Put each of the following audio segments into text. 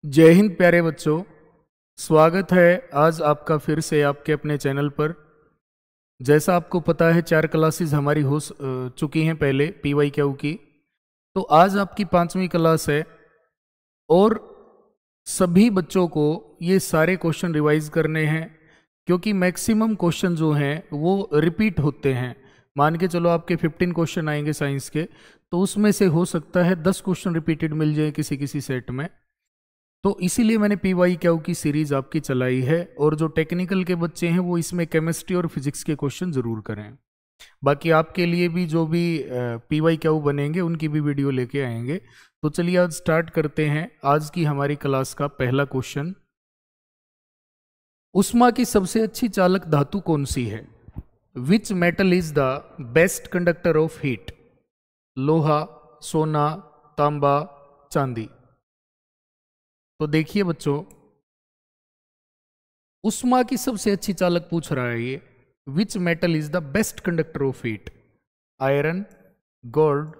जय हिंद प्यारे बच्चों। स्वागत है आज आपका फिर से आपके अपने चैनल पर। जैसा आपको पता है 4 क्लासेस हमारी हो चुकी हैं पहले पीवाई क्यू की। तो आज आपकी 5वीं क्लास है और सभी बच्चों को ये सारे क्वेश्चन रिवाइज करने हैं क्योंकि मैक्सिमम क्वेश्चन जो हैं वो रिपीट होते हैं। मान के चलो आपके 15 क्वेश्चन आएंगे साइंस के, तो उसमें से हो सकता है 10 क्वेश्चन रिपीटेड मिल जाए किसी किसी सेट में। तो इसीलिए मैंने पीवाई क्यू की सीरीज आपकी चलाई है और जो टेक्निकल के बच्चे हैं वो इसमें केमिस्ट्री और फिजिक्स के क्वेश्चन जरूर करें। बाकी आपके लिए भी जो भी पीवाई क्यू बनेंगे उनकी भी वीडियो लेके आएंगे। तो चलिए आज स्टार्ट करते हैं आज की हमारी क्लास का पहला क्वेश्चन। उष्मा की सबसे अच्छी चालक धातु कौन सी है? Which metal is the best conductor of heat? लोहा, सोना, तांबा, चांदी। तो देखिए बच्चों, उष्मा की सबसे अच्छी चालक पूछ रहा है ये। Which metal is the best conductor of heat? Iron, gold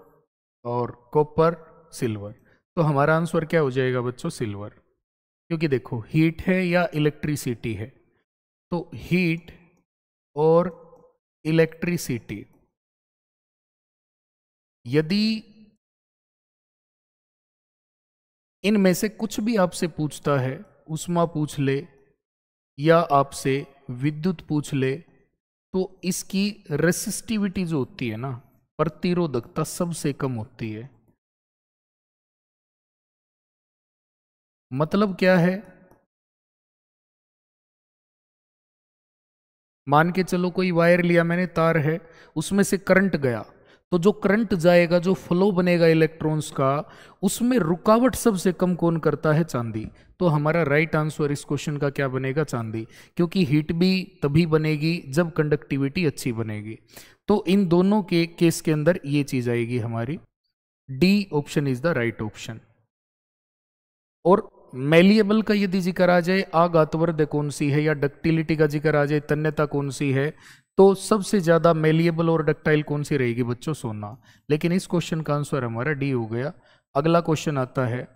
और कॉपर, सिल्वर। तो हमारा आंसर क्या हो जाएगा बच्चों? सिल्वर। क्योंकि देखो हीट है या इलेक्ट्रिसिटी है, तो हीट और इलेक्ट्रिसिटी, यदि इनमें से कुछ भी आपसे पूछता है, उष्मा पूछ ले या आपसे विद्युत पूछ ले, तो इसकी रेसिस्टिविटी जो होती है ना, प्रतिरोधकता सबसे कम होती है। मतलब क्या है? मान के चलो कोई वायर लिया मैंने, तार है, उसमें से करंट गया, तो जो करंट जाएगा, जो फ्लो बनेगा इलेक्ट्रॉन्स का, उसमें रुकावट सबसे कम कौन करता है? चांदी। तो हमारा राइट आंसर इस क्वेश्चन का क्या बनेगा? चांदी। क्योंकि हीट भी तभी बनेगी जब कंडक्टिविटी अच्छी बनेगी। तो इन दोनों के केस के अंदर ये चीज आएगी हमारी। D option is the right option. और मेलिएबल का यदि जिक्र आ जाए, आघातवर्ध कौन सी है, या डक्टिलिटी का जिक्र आ जाए, तन्यता कौन सी है, तो सबसे ज्यादा मेलिएबल और डक्टाइल कौन सी रहेगी बच्चों? सोना। लेकिन इस क्वेश्चन का आंसर हमारा डी हो गया। अगला क्वेश्चन आता है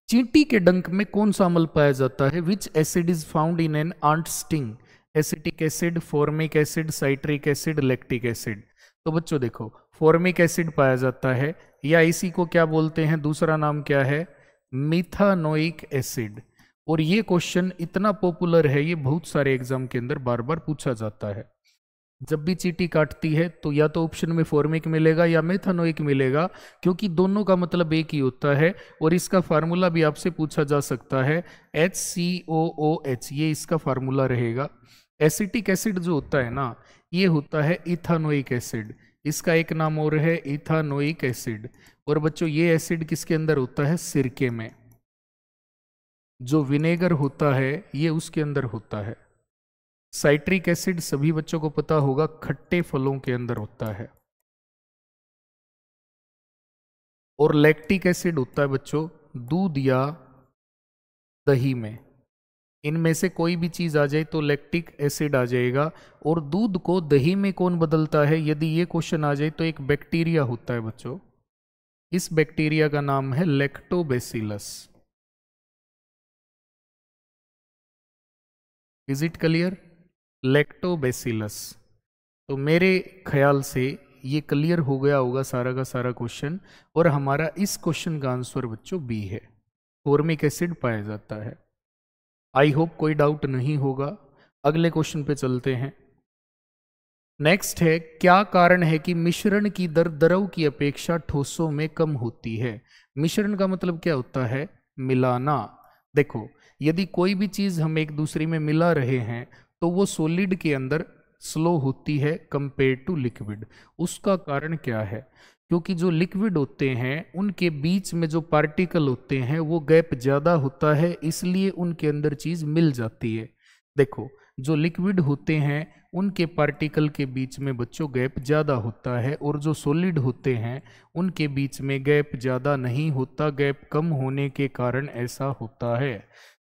चींटी के डंक में कौन सा अम्ल पाया जाता है? Which acid is found in an ant sting? Acetic acid, formic acid, citric acid, lactic acid. तो बच्चों देखो, फॉर्मिक एसिड पाया जाता है, या इसी को क्या बोलते हैं, दूसरा नाम क्या है? मिथानोइक एसिड। और ये क्वेश्चन इतना पॉपुलर है, ये बहुत सारे एग्जाम के अंदर बार बार पूछा जाता है। जब भी चींटी काटती है तो या तो ऑप्शन में फॉर्मिक मिलेगा या मेथानोइक मिलेगा, क्योंकि दोनों का मतलब एक ही होता है। और इसका फार्मूला भी आपसे पूछा जा सकता है, HCOOH, ये इसका फार्मूला रहेगा। एसिटिक एसिड जो होता है ना, ये होता है इथानोइक एसिड, इसका एक नाम और है इथानोइक एसिड। और बच्चों ये एसिड किसके अंदर होता है? सिरके में। जो विनेगर होता है ये उसके अंदर होता है। साइट्रिक एसिड सभी बच्चों को पता होगा, खट्टे फलों के अंदर होता है। और लैक्टिक एसिड होता है बच्चों दूध या दही में। इनमें से कोई भी चीज आ जाए तो लैक्टिक एसिड आ जाएगा। और दूध को दही में कौन बदलता है, यदि ये क्वेश्चन आ जाए, तो एक बैक्टीरिया होता है बच्चों। इस बैक्टीरिया का नाम है lactobacillus. Is it clear? Lactobacillus. तो मेरे ख्याल से ये क्लियर हो गया होगा सारा का सारा क्वेश्चन। और हमारा इस क्वेश्चन का आंसर बच्चों बी है, फॉर्मिक एसिड पाया जाता है। आई होप कोई डाउट नहीं होगा। अगले क्वेश्चन पे चलते हैं। नेक्स्ट है, क्या कारण है कि मिश्रण की दर द्रव की अपेक्षा ठोसों में कम होती है? मिश्रण का मतलब क्या होता है? मिलाना। देखो, यदि कोई भी चीज हम एक दूसरे में मिला रहे हैं तो वो सॉलिड के अंदर स्लो होती है कंपेयर टू लिक्विड। उसका कारण क्या है? क्योंकि जो लिक्विड होते हैं उनके बीच में जो पार्टिकल होते हैं वो गैप ज्यादा होता है, इसलिए उनके अंदर चीज मिल जाती है। देखो, जो लिक्विड होते हैं उनके पार्टिकल के बीच में बच्चों गैप ज़्यादा होता है, और जो सॉलिड होते हैं उनके बीच में गैप ज़्यादा नहीं होता। गैप कम होने के कारण ऐसा होता है।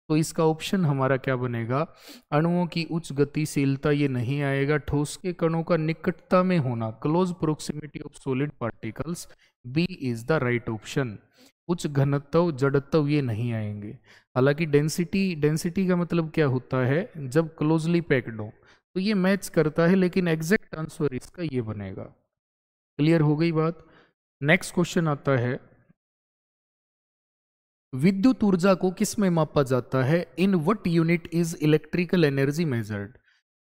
तो इसका ऑप्शन हमारा क्या बनेगा? अणुओं की उच्च गतिशीलता ये नहीं आएगा। ठोस के कणों का निकटता में होना, close proximity of solid particles, B is the right option. उच्च घनत्व, जड़त्व ये नहीं आएंगे। हालांकि डेंसिटी का मतलब क्या होता है, जब क्लोजली पैक्ड हो तो ये मैच करता है, लेकिन एग्जैक्ट आंसर इसका ये बनेगा। क्लियर हो गई बात। नेक्स्ट क्वेश्चन आता है, विद्युत ऊर्जा को किस में मापा जाता है? In what unit is electrical energy measured?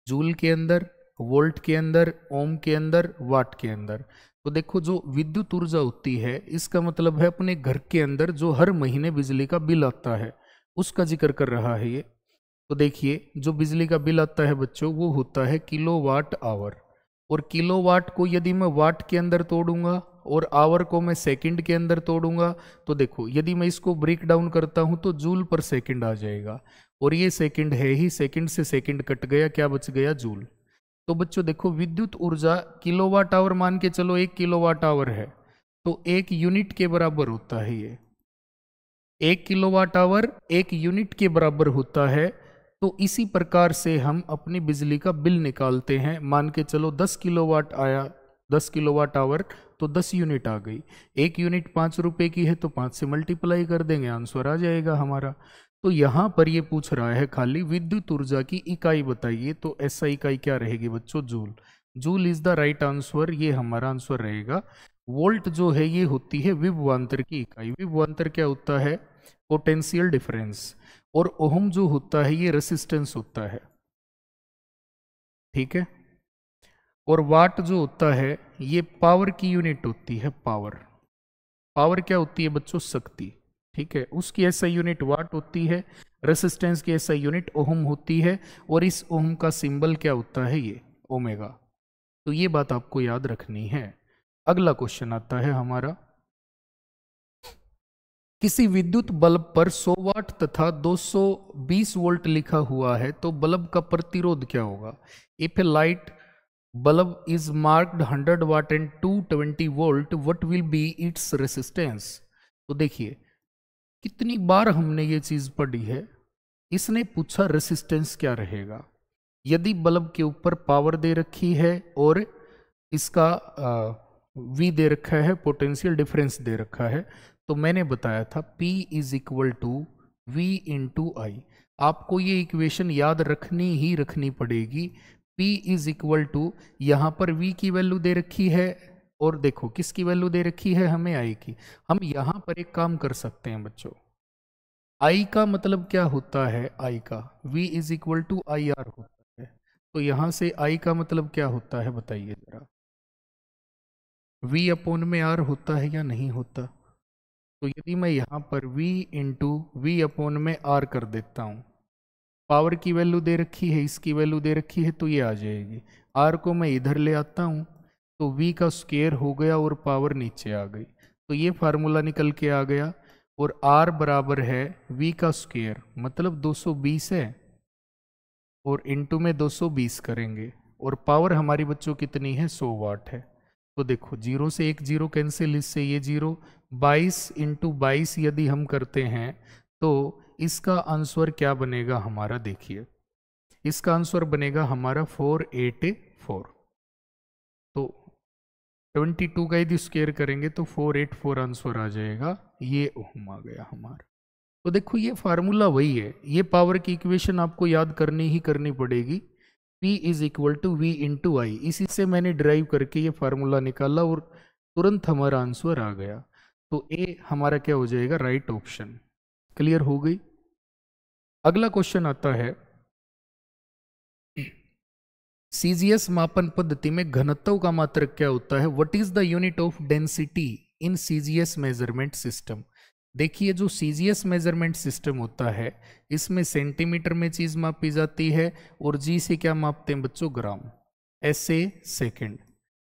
Joule के अंदर, वोल्ट के अंदर, ओम के अंदर, वाट के अंदर। तो देखो, जो विद्युत ऊर्जा होती है इसका मतलब है अपने घर के अंदर जो हर महीने बिजली का बिल आता है उसका जिक्र कर रहा है ये। तो देखिए, जो बिजली का बिल आता है बच्चों वो होता है किलोवाट आवर, और किलोवाट को यदि मैं वाट के अंदर तोड़ूंगा और आवर को मैं सेकंड के अंदर तोड़ूंगा, तो देखो यदि मैं इसको ब्रेक डाउन करता हूं तो जूल पर सेकंड आ जाएगा, और ये सेकंड है ही, सेकंड से सेकंड कट गया, क्या बच गया? जूल। तो बच्चों देखो, विद्युत ऊर्जा किलोवाट आवर मान के चलो 1 किलोवाट आवर है, तो 1 यूनिट के बराबर होता है ये। 1 किलोवाट आवर 1 यूनिट के बराबर होता है। तो इसी प्रकार से हम अपनी बिजली का बिल निकालते हैं। मान के चलो 10 किलोवाट आया, 10 किलोवाट आवर, तो 10 यूनिट आ गई। 1 यूनिट 5 रुपए की है तो 5 से मल्टीप्लाई कर देंगे, आंसर आ जाएगा हमारा। तो यहाँ पर ये पूछ रहा है खाली विद्युत ऊर्जा की इकाई बताइए, तो ऐसा इकाई क्या रहेगी बच्चों? Joule. Joule is the right answer, ये हमारा आंसर रहेगा। वोल्ट जो है ये होती है विभवांतर की इकाई। विभवांतर क्या होता है? Potential difference. और ओहम जो होता है ये रेसिस्टेंस होता है, ठीक है। और वाट जो होता है ये पावर की यूनिट होती है। पावर, पावर क्या होती है बच्चों? शक्ति, ठीक है। उसकी एसआई यूनिट वाट होती है, रेसिस्टेंस की एसआई यूनिट ओहम होती है, और इस ओहम का सिंबल क्या होता है? ये ओमेगा। तो ये बात आपको याद रखनी है। अगला क्वेश्चन आता है हमारा, किसी विद्युत बल्ब पर 100 वाट तथा 220 वोल्ट लिखा हुआ है, तो बल्ब का प्रतिरोध क्या होगा? If a light bulb is marked 100 watt and 220 volt, what will be its resistance? तो देखिए, कितनी बार हमने ये चीज पढ़ी है। इसने पूछा रेसिस्टेंस क्या रहेगा। यदि बल्ब के ऊपर पावर दे रखी है और इसका V दे रखा है, पोटेंशियल डिफरेंस दे रखा है, तो मैंने बताया था P is equal to V into I. आपको ये इक्वेशन याद रखनी ही रखनी पड़ेगी। P इज इक्वल टू, यहाँ पर V की वैल्यू दे रखी है, और देखो किसकी वैल्यू दे रखी है? हमें I की। हम यहाँ पर एक काम कर सकते हैं बच्चों, I का मतलब क्या होता है? I का V is equal to I R होता है। तो यहाँ से I का मतलब क्या होता है बताइए जरा? V अपॉन में R होता है या नहीं होता? तो यदि मैं यहाँ पर V इंटू वी अपॉन में R कर देता हूँ, पावर की वैल्यू दे रखी है, इसकी वैल्यू दे रखी है, तो ये आ जाएगी। R को मैं इधर ले आता हूँ तो V का स्क्वायर हो गया और पावर नीचे आ गई, तो ये फार्मूला निकल के आ गया। और R बराबर है V का स्क्वायर, मतलब 220 है, और इंटू में 220 करेंगे, और पावर हमारी बच्चों कितनी है? 100 वाट है। तो देखो, 0 से 1 0 कैंसिल, इससे ये 0, 22 इंटू 22 यदि हम करते हैं तो इसका आंसर क्या बनेगा हमारा? देखिए, इसका आंसर बनेगा हमारा 484। तो 22 का यदि स्क्वायर करेंगे तो 484 आंसर आ जाएगा। ये ओम आ गया हमारा। तो देखो, ये फार्मूला वही है, ये पावर की इक्वेशन आपको याद करनी ही करनी पड़ेगी। P is equal to V into I, इसी से मैंने ड्राइव करके ये फार्मूला निकाला और तुरंत हमारा आंसर आ गया। तो ए हमारा क्या हो जाएगा? Right option. क्लियर हो गई। अगला क्वेश्चन आता है, सीजीएस मापन पद्धति में घनत्व का मात्रक क्या होता है? What is the unit of density in CGS measurement system? देखिए, जो सीजीएस मेजरमेंट सिस्टम होता है इसमें सेंटीमीटर में चीज मापी जाती है, और जी से क्या मापते हैं बच्चों? ग्राम, एस से सेकेंड।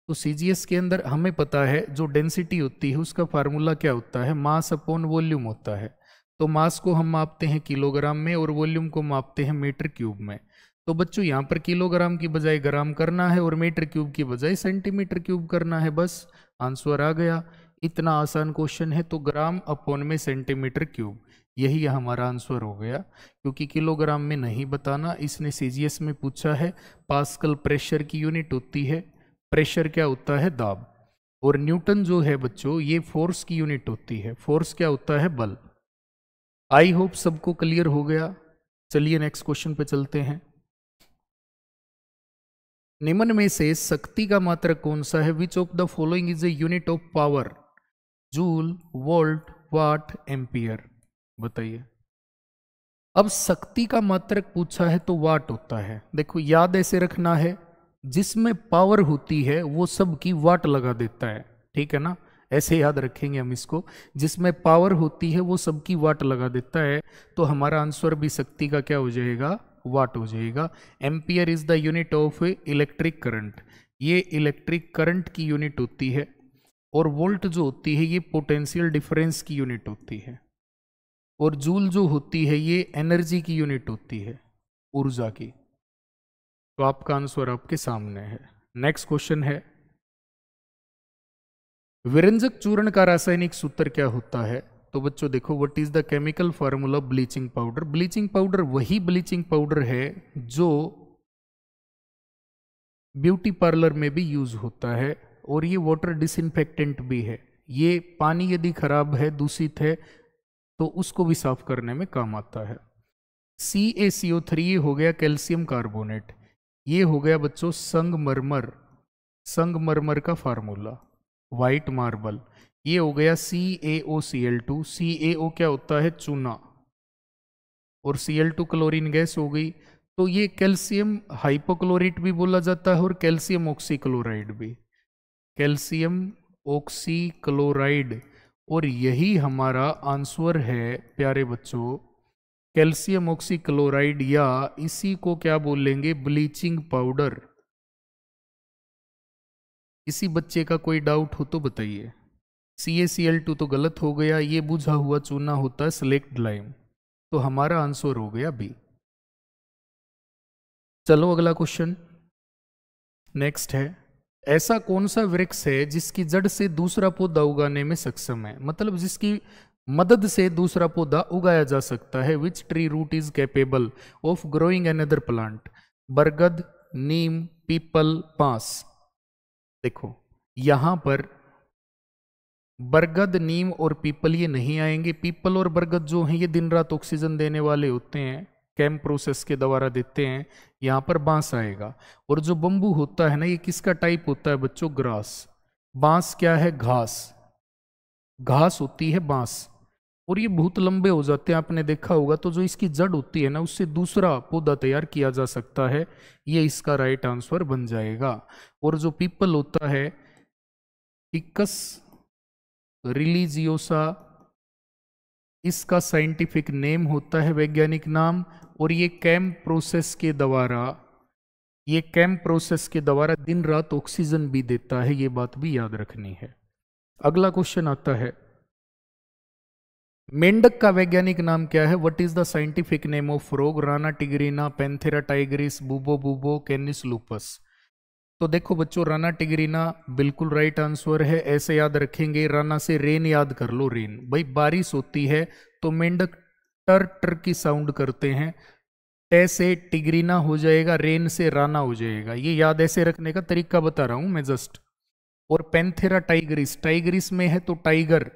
तो सीजीएस के अंदर हमें पता है जो डेंसिटी होती है उसका फार्मूला क्या होता है? मास अपॉन वॉल्यूम होता है। तो मास को हम मापते हैं किलोग्राम में और वॉल्यूम को मापते हैं मीटर क्यूब में। तो बच्चों यहाँ पर किलोग्राम की बजाय ग्राम करना है और मीटर क्यूब की बजाय सेंटीमीटर क्यूब करना है, बस आंसर आ गया। इतना आसान क्वेश्चन है, तो ग्राम अपॉन में सेंटीमीटर क्यूब, यही हमारा आंसर हो गया। क्योंकि किलोग्राम में नहीं बताना, इसने सीजीएस में पूछा है। पास्कल प्रेशर की यूनिट होती है, प्रेशर क्या होता है? दाब, और न्यूटन जो है बच्चों ये फोर्स की यूनिट होती है। फोर्स क्या होता है? बल। आई होप सबको क्लियर हो गया। चलिए नेक्स्ट क्वेश्चन पे चलते हैं। निम्न में से शक्ति का मात्रक कौन सा है? Which of the following is a unit of power? Joule, volt, watt, ampere. बताइए। अब शक्ति का मात्रक पूछा है तो वाट होता है। देखो याद ऐसे रखना है, जिसमें पावर होती है वो सब की वाट लगा देता है, ठीक है ना? ऐसे याद रखेंगे हम इसको, जिसमें पावर होती है वो सब की वाट लगा देता है। तो हमारा आंसर भी शक्ति का क्या हो जाएगा? वाट हो जाएगा। Ampere is the unit of electric current, ये इलेक्ट्रिक करंट की यूनिट होती है। और वोल्ट जो होती है ये पोटेंशियल डिफरेंस की यूनिट होती है। और जूल जो होती है ये एनर्जी की यूनिट होती है, ऊर्जा की। तो आपका आंसर आपके सामने है। नेक्स्ट क्वेश्चन है, विरंजक चूर्ण का रासायनिक सूत्र क्या होता है? तो बच्चों देखो, what is the chemical formula bleaching powder? Bleaching powder वही ब्लीचिंग पाउडर है जो ब्यूटी पार्लर में भी यूज होता है, और ये वाटर डिसइंफेक्टेंट भी है। ये पानी यदि खराब है, दूषित है, तो उसको भी साफ करने में काम आता है। CaCO3 हो गया कैल्शियम कार्बोनेट। ये हो गया बच्चों संगमरमर, संगमरमर का फार्मूला, वाइट मार्बल। ये हो गया CaOCl2। CaO क्या होता है? चूना। और Cl2 क्लोरीन गैस हो गई। तो ये कैल्शियम हाइपोक्लोरेट भी बोला जाता है और कैल्शियम ऑक्सीक्लोराइड भी, कैल्शियम ऑक्सीक्लोराइड। और यही हमारा आंसर है प्यारे बच्चों, कैल्शियम ऑक्सीक्लोराइड, या इसी को क्या बोलेंगे? Bleaching powder. किसी बच्चे का कोई डाउट हो तो बताइए। CaCl2 तो गलत हो गया, ये बुझा हुआ चूना होता है स्लेक्ट लाइम। तो हमारा आंसर हो गया बी। चलो अगला क्वेश्चन नेक्स्ट है, ऐसा कौन सा वृक्ष है जिसकी जड़ से दूसरा पौधा उगाने में सक्षम है? मतलब जिसकी मदद से दूसरा पौधा उगाया जा सकता है। Which tree root is capable of growing another plant? बरगद, नीम, पीपल, बांस। देखो यहां पर बरगद, नीम और पीपल ये नहीं आएंगे। पीपल और बरगद जो हैं ये दिन रात ऑक्सीजन देने वाले होते हैं, कैम प्रोसेस के द्वारा देते हैं। यहाँ पर बांस आएगा। और जो बंबू होता है ना, ये किसका टाइप होता है बच्चों? ग्रास। बांस क्या है? घास। घास होती है बांस। और ये बहुत लंबे हो जाते हैं, आपने देखा होगा। तो जो इसकी जड़ होती है ना, उससे दूसरा पौधा तैयार किया जा सकता है। ये इसका राइट आंसर बन जाएगा। और जो पीपल होता है, फिकस रिलीजियोसा, इसका साइंटिफिक नेम होता है, वैज्ञानिक नाम। और ये कैम प्रोसेस के द्वारा, ये कैम प्रोसेस के द्वारा दिन रात ऑक्सीजन भी देता है। ये बात भी याद रखनी है। अगला क्वेश्चन आता है, मेंढक का वैज्ञानिक नाम क्या है? What is the scientific name of frog? Rana tigrina, Panthera tigris, Bubo bubo, Canis lupus. तो देखो बच्चों, राना टिग्रीना बिल्कुल राइट आंसर है। ऐसे याद रखेंगे, राना से रेन याद कर लो। रेन भाई बारिश होती है तो मेंढक टर टर की साउंड करते हैं। टे से टिग्रीना हो जाएगा, रेन से राना हो जाएगा। ये याद ऐसे रखने का तरीका बता रहा हूं मैं जस्ट। और पैंथेरा टाइग्रिस, टाइग्रिस में है तो टाइगर,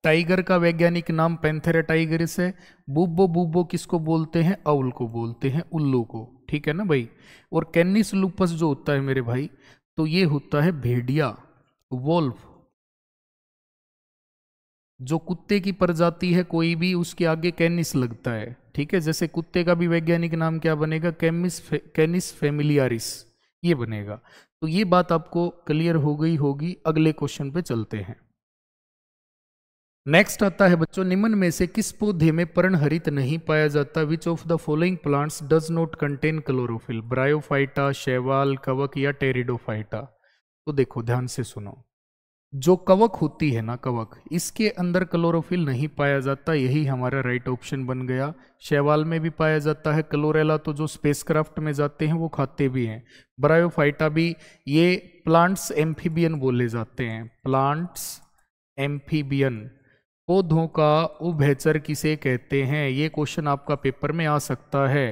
टाइगर का वैज्ञानिक नाम पैंथेरा टाइग्रिस है। बूबो बूबो किसको बोलते हैं? आउल को बोलते हैं, उल्लू को, ठीक है ना भाई। और कैनिस लूपस जो होता है मेरे भाई, तो ये होता है भेड़िया, वोल्फ। जो कुत्ते की प्रजाति है कोई भी, उसके आगे कैनिस लगता है, ठीक है। जैसे कुत्ते का भी वैज्ञानिक नाम क्या बनेगा? कैनिस फेमिलियारिस, ये बनेगा। तो ये बात आपको क्लियर हो गई होगी। अगले क्वेश्चन पे चलते हैं। नेक्स्ट आता है बच्चों, निम्न में से किस पौधे में पर्णहरित नहीं पाया जाता? विच of the following plants does not contain chlorophyll? Bryophyta, शैवाल, कवक या टेरिडोफाइटा? तो देखो ध्यान से सुनो, जो कवक होती है ना, कवक, इसके अंदर क्लोरोफिल नहीं पाया जाता। यही हमारा राइट ऑप्शन बन गया। शैवाल में भी पाया जाता है। क्लोरेला तो जो स्पेसक्राफ्ट में जाते हैं वो खाते भी हैं। ब्रायोफाइटा भी। ये प्लांट्स एम्फीबियन बोले जाते हैं, प्लांट्स एम्फीबियन। पौधों का उभयचर किसे कहते हैं? ये क्वेश्चन आपका पेपर में आ सकता है।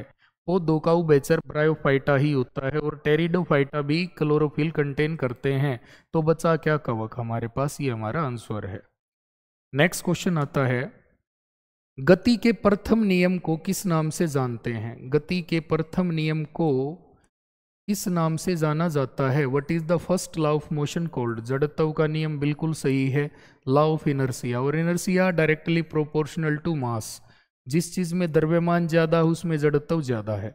पोडोकाउबेचर ब्रायोफाइटा ही होता है और टेरिडोफाइटा भी क्लोरोफिल कंटेन करते हैं। तो बचा क्या? कवक हमारे पास, ये हमारा आंसर है। नेक्स्ट क्वेश्चन आता है, गति के प्रथम नियम को किस नाम से जानते हैं? गति के प्रथम नियम को किस नाम से जाना जाता है? What is the first law of motion called? जड़त्व का नियम बिल्कुल सही है, लॉ ऑफ इनर्शिया। और inertia directly proportional to mass, जिस चीज में द्रव्यमान ज्यादा है उसमें जड़त्व ज्यादा है।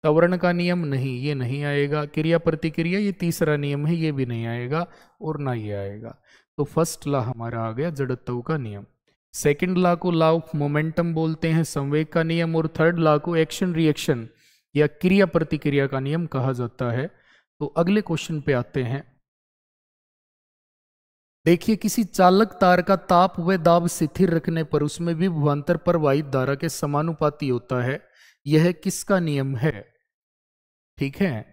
त्वरण का नियम नहीं, ये नहीं आएगा। क्रिया प्रतिक्रिया, ये तीसरा नियम है, ये भी नहीं आएगा और ना ये आएगा। तो फर्स्ट लॉ हमारा आ गया जड़त्व का नियम। सेकंड लॉ को लॉ ऑफ मोमेंटम बोलते हैं, संवेग का नियम। और थर्ड लॉ को एक्शन रिएक्शन या क्रिया प्रतिक्रिया का नियम कहा जाता है। तो अगले क्वेश्चन पे आते हैं। देखिए, किसी चालक तार का ताप व दाब स्थिर रखने पर उसमें विभवांतर प्रवाहित धारा के समानुपाती होता है। यह किसका नियम है? ठीक है,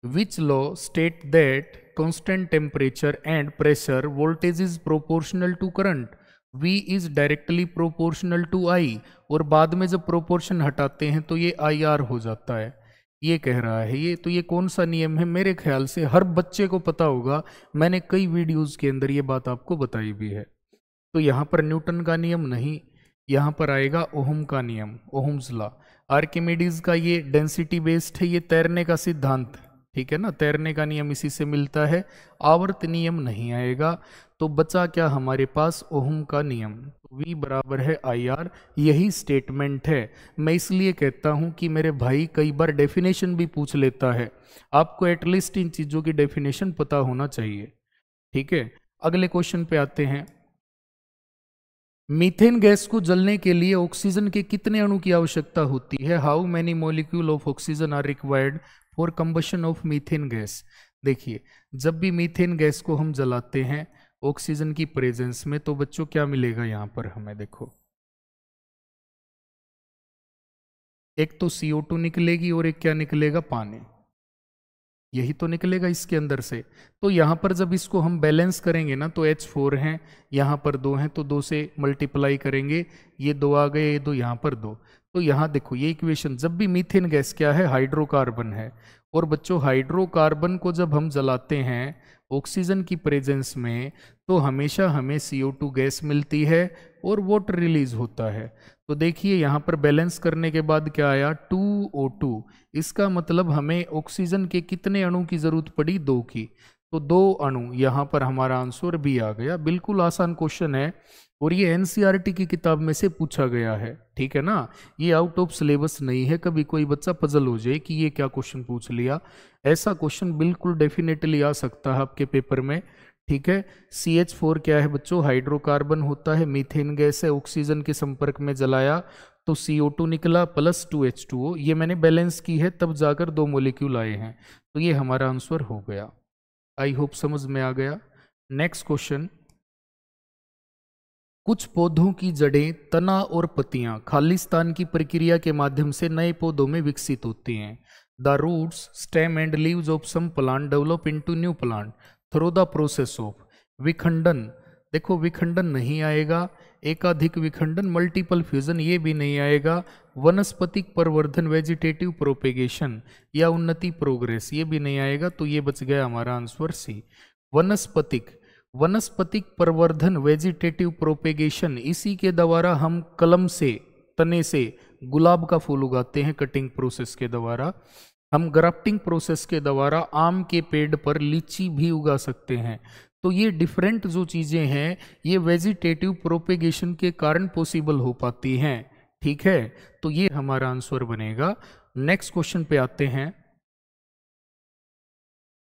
which law state that constant temperature and pressure voltage is proportional to current, V is directly proportional to I, और बाद में जब प्रोपोर्शन हटाते हैं तो ये IR हो जाता है। ये कह रहा है ये, तो ये कौन सा नियम है? मेरे ख्याल से हर बच्चे को पता होगा, मैंने कई वीडियोस के अंदर ये बात आपको बताई भी है। तो यहाँ पर न्यूटन का नियम नहीं, यहाँ पर आएगा ओहम का नियम, ओहम्स लॉ। आर्किमिडीज का ये डेंसिटी बेस्ड है, ये तैरने का सिद्धांत, ठीक है ना, तैरने का नियम इसी से मिलता है। आवर्त नियम नहीं आएगा। तो बचा क्या हमारे पास? ओहम का नियम। V बराबर है IR, यही स्टेटमेंट है। मैं इसलिए कहता हूं कि मेरे भाई कई बार डेफिनेशन भी पूछ लेता है, आपको एटलीस्ट इन चीजों की डेफिनेशन पता होना चाहिए। ठीक है, अगले क्वेश्चन पे आते हैं। मीथेन गैस को जलने के लिए ऑक्सीजन के कितने अणु की आवश्यकता होती है? How many molecule of oxygen are required for combustion of methane gas? देखिए, जब भी मीथेन गैस को हम जलाते हैं ऑक्सीजन की प्रेजेंस में, तो बच्चों क्या मिलेगा यहाँ पर हमें? देखो, एक तो CO2 निकलेगी और एक क्या निकलेगा? पानी। यही तो निकलेगा इसके अंदर से। तो यहाँ पर जब इसको हम बैलेंस करेंगे ना, तो H4 हैं, यहाँ पर 2 हैं, तो 2 से मल्टीप्लाई करेंगे, ये 2 आ गए, ये 2, यहाँ पर 2। तो यहाँ देखो, ये इक्वेशन, जब भी मीथेन गैस क्या है? हाइड्रोकार्बन है। और बच्चों, हाइड्रोकार्बन को जब हम जलाते हैं ऑक्सीजन की प्रेजेंस में, तो हमेशा हमें CO2 गैस मिलती है और वाटर रिलीज होता है। तो देखिए, यहाँ पर बैलेंस करने के बाद क्या आया? 2O2। इसका मतलब हमें ऑक्सीजन के कितने अणु की जरूरत पड़ी? 2 की। तो 2 अणु, यहाँ पर हमारा आंसर भी आ गया। बिल्कुल आसान क्वेश्चन है और ये NCERT की किताब में से पूछा गया है, ठीक है ना, ये आउट ऑफ सिलेबस नहीं है। कभी कोई बच्चा पजल हो जाए कि ये क्या क्वेश्चन पूछ लिया, ऐसा क्वेश्चन बिल्कुल डेफिनेटली आ सकता है आपके पेपर में। ठीक है, CH4 क्या है बच्चों? हाइड्रोकार्बन होता है, मीथेन गैस है, ऑक्सीजन के संपर्क में जलाया तो CO2 निकला प्लस 2H2O। ये मैंने बैलेंस की है, तब जाकर 2 मॉलिक्यूल आए हैं। तो ये हमारा आंसर हो गया। आई होप समझ में आ गया। नेक्स्ट क्वेश्चन, कुछ पौधों की जड़ें, तना और पत्तियां खालिस्तान की प्रक्रिया के माध्यम से नए पौधों में विकसित होती हैं। The roots, stem and leaves of some plant develop into new plant through the process of विखंडन। देखो, विखंडन नहीं आएगा। एकाधिक विखंडन, मल्टीपल फ्यूजन, ये भी नहीं आएगा। वनस्पतिक प्रवर्धन, वेजिटेटिव प्रोपेगेशन या उन्नति प्रोग्रेस, ये भी नहीं आएगा। तो ये बच गया हमारा आंसर C। वनस्पतिक प्रवर्धन, वेजिटेटिव प्रोपेगेशन, इसी के द्वारा हम कलम से, तने से गुलाब का फूल उगाते हैं। कटिंग प्रोसेस के द्वारा हम ग्राफ्टिंग प्रोसेस के द्वारा आम के पेड़ पर लीची भी उगा सकते हैं। तो ये डिफरेंट जो चीजें हैं, ये वेजिटेटिव प्रोपेगेशन के कारण पॉसिबल हो पाती हैं। ठीक है, तो ये हमारा आंसर बनेगा। नेक्स्ट क्वेश्चन पे आते हैं।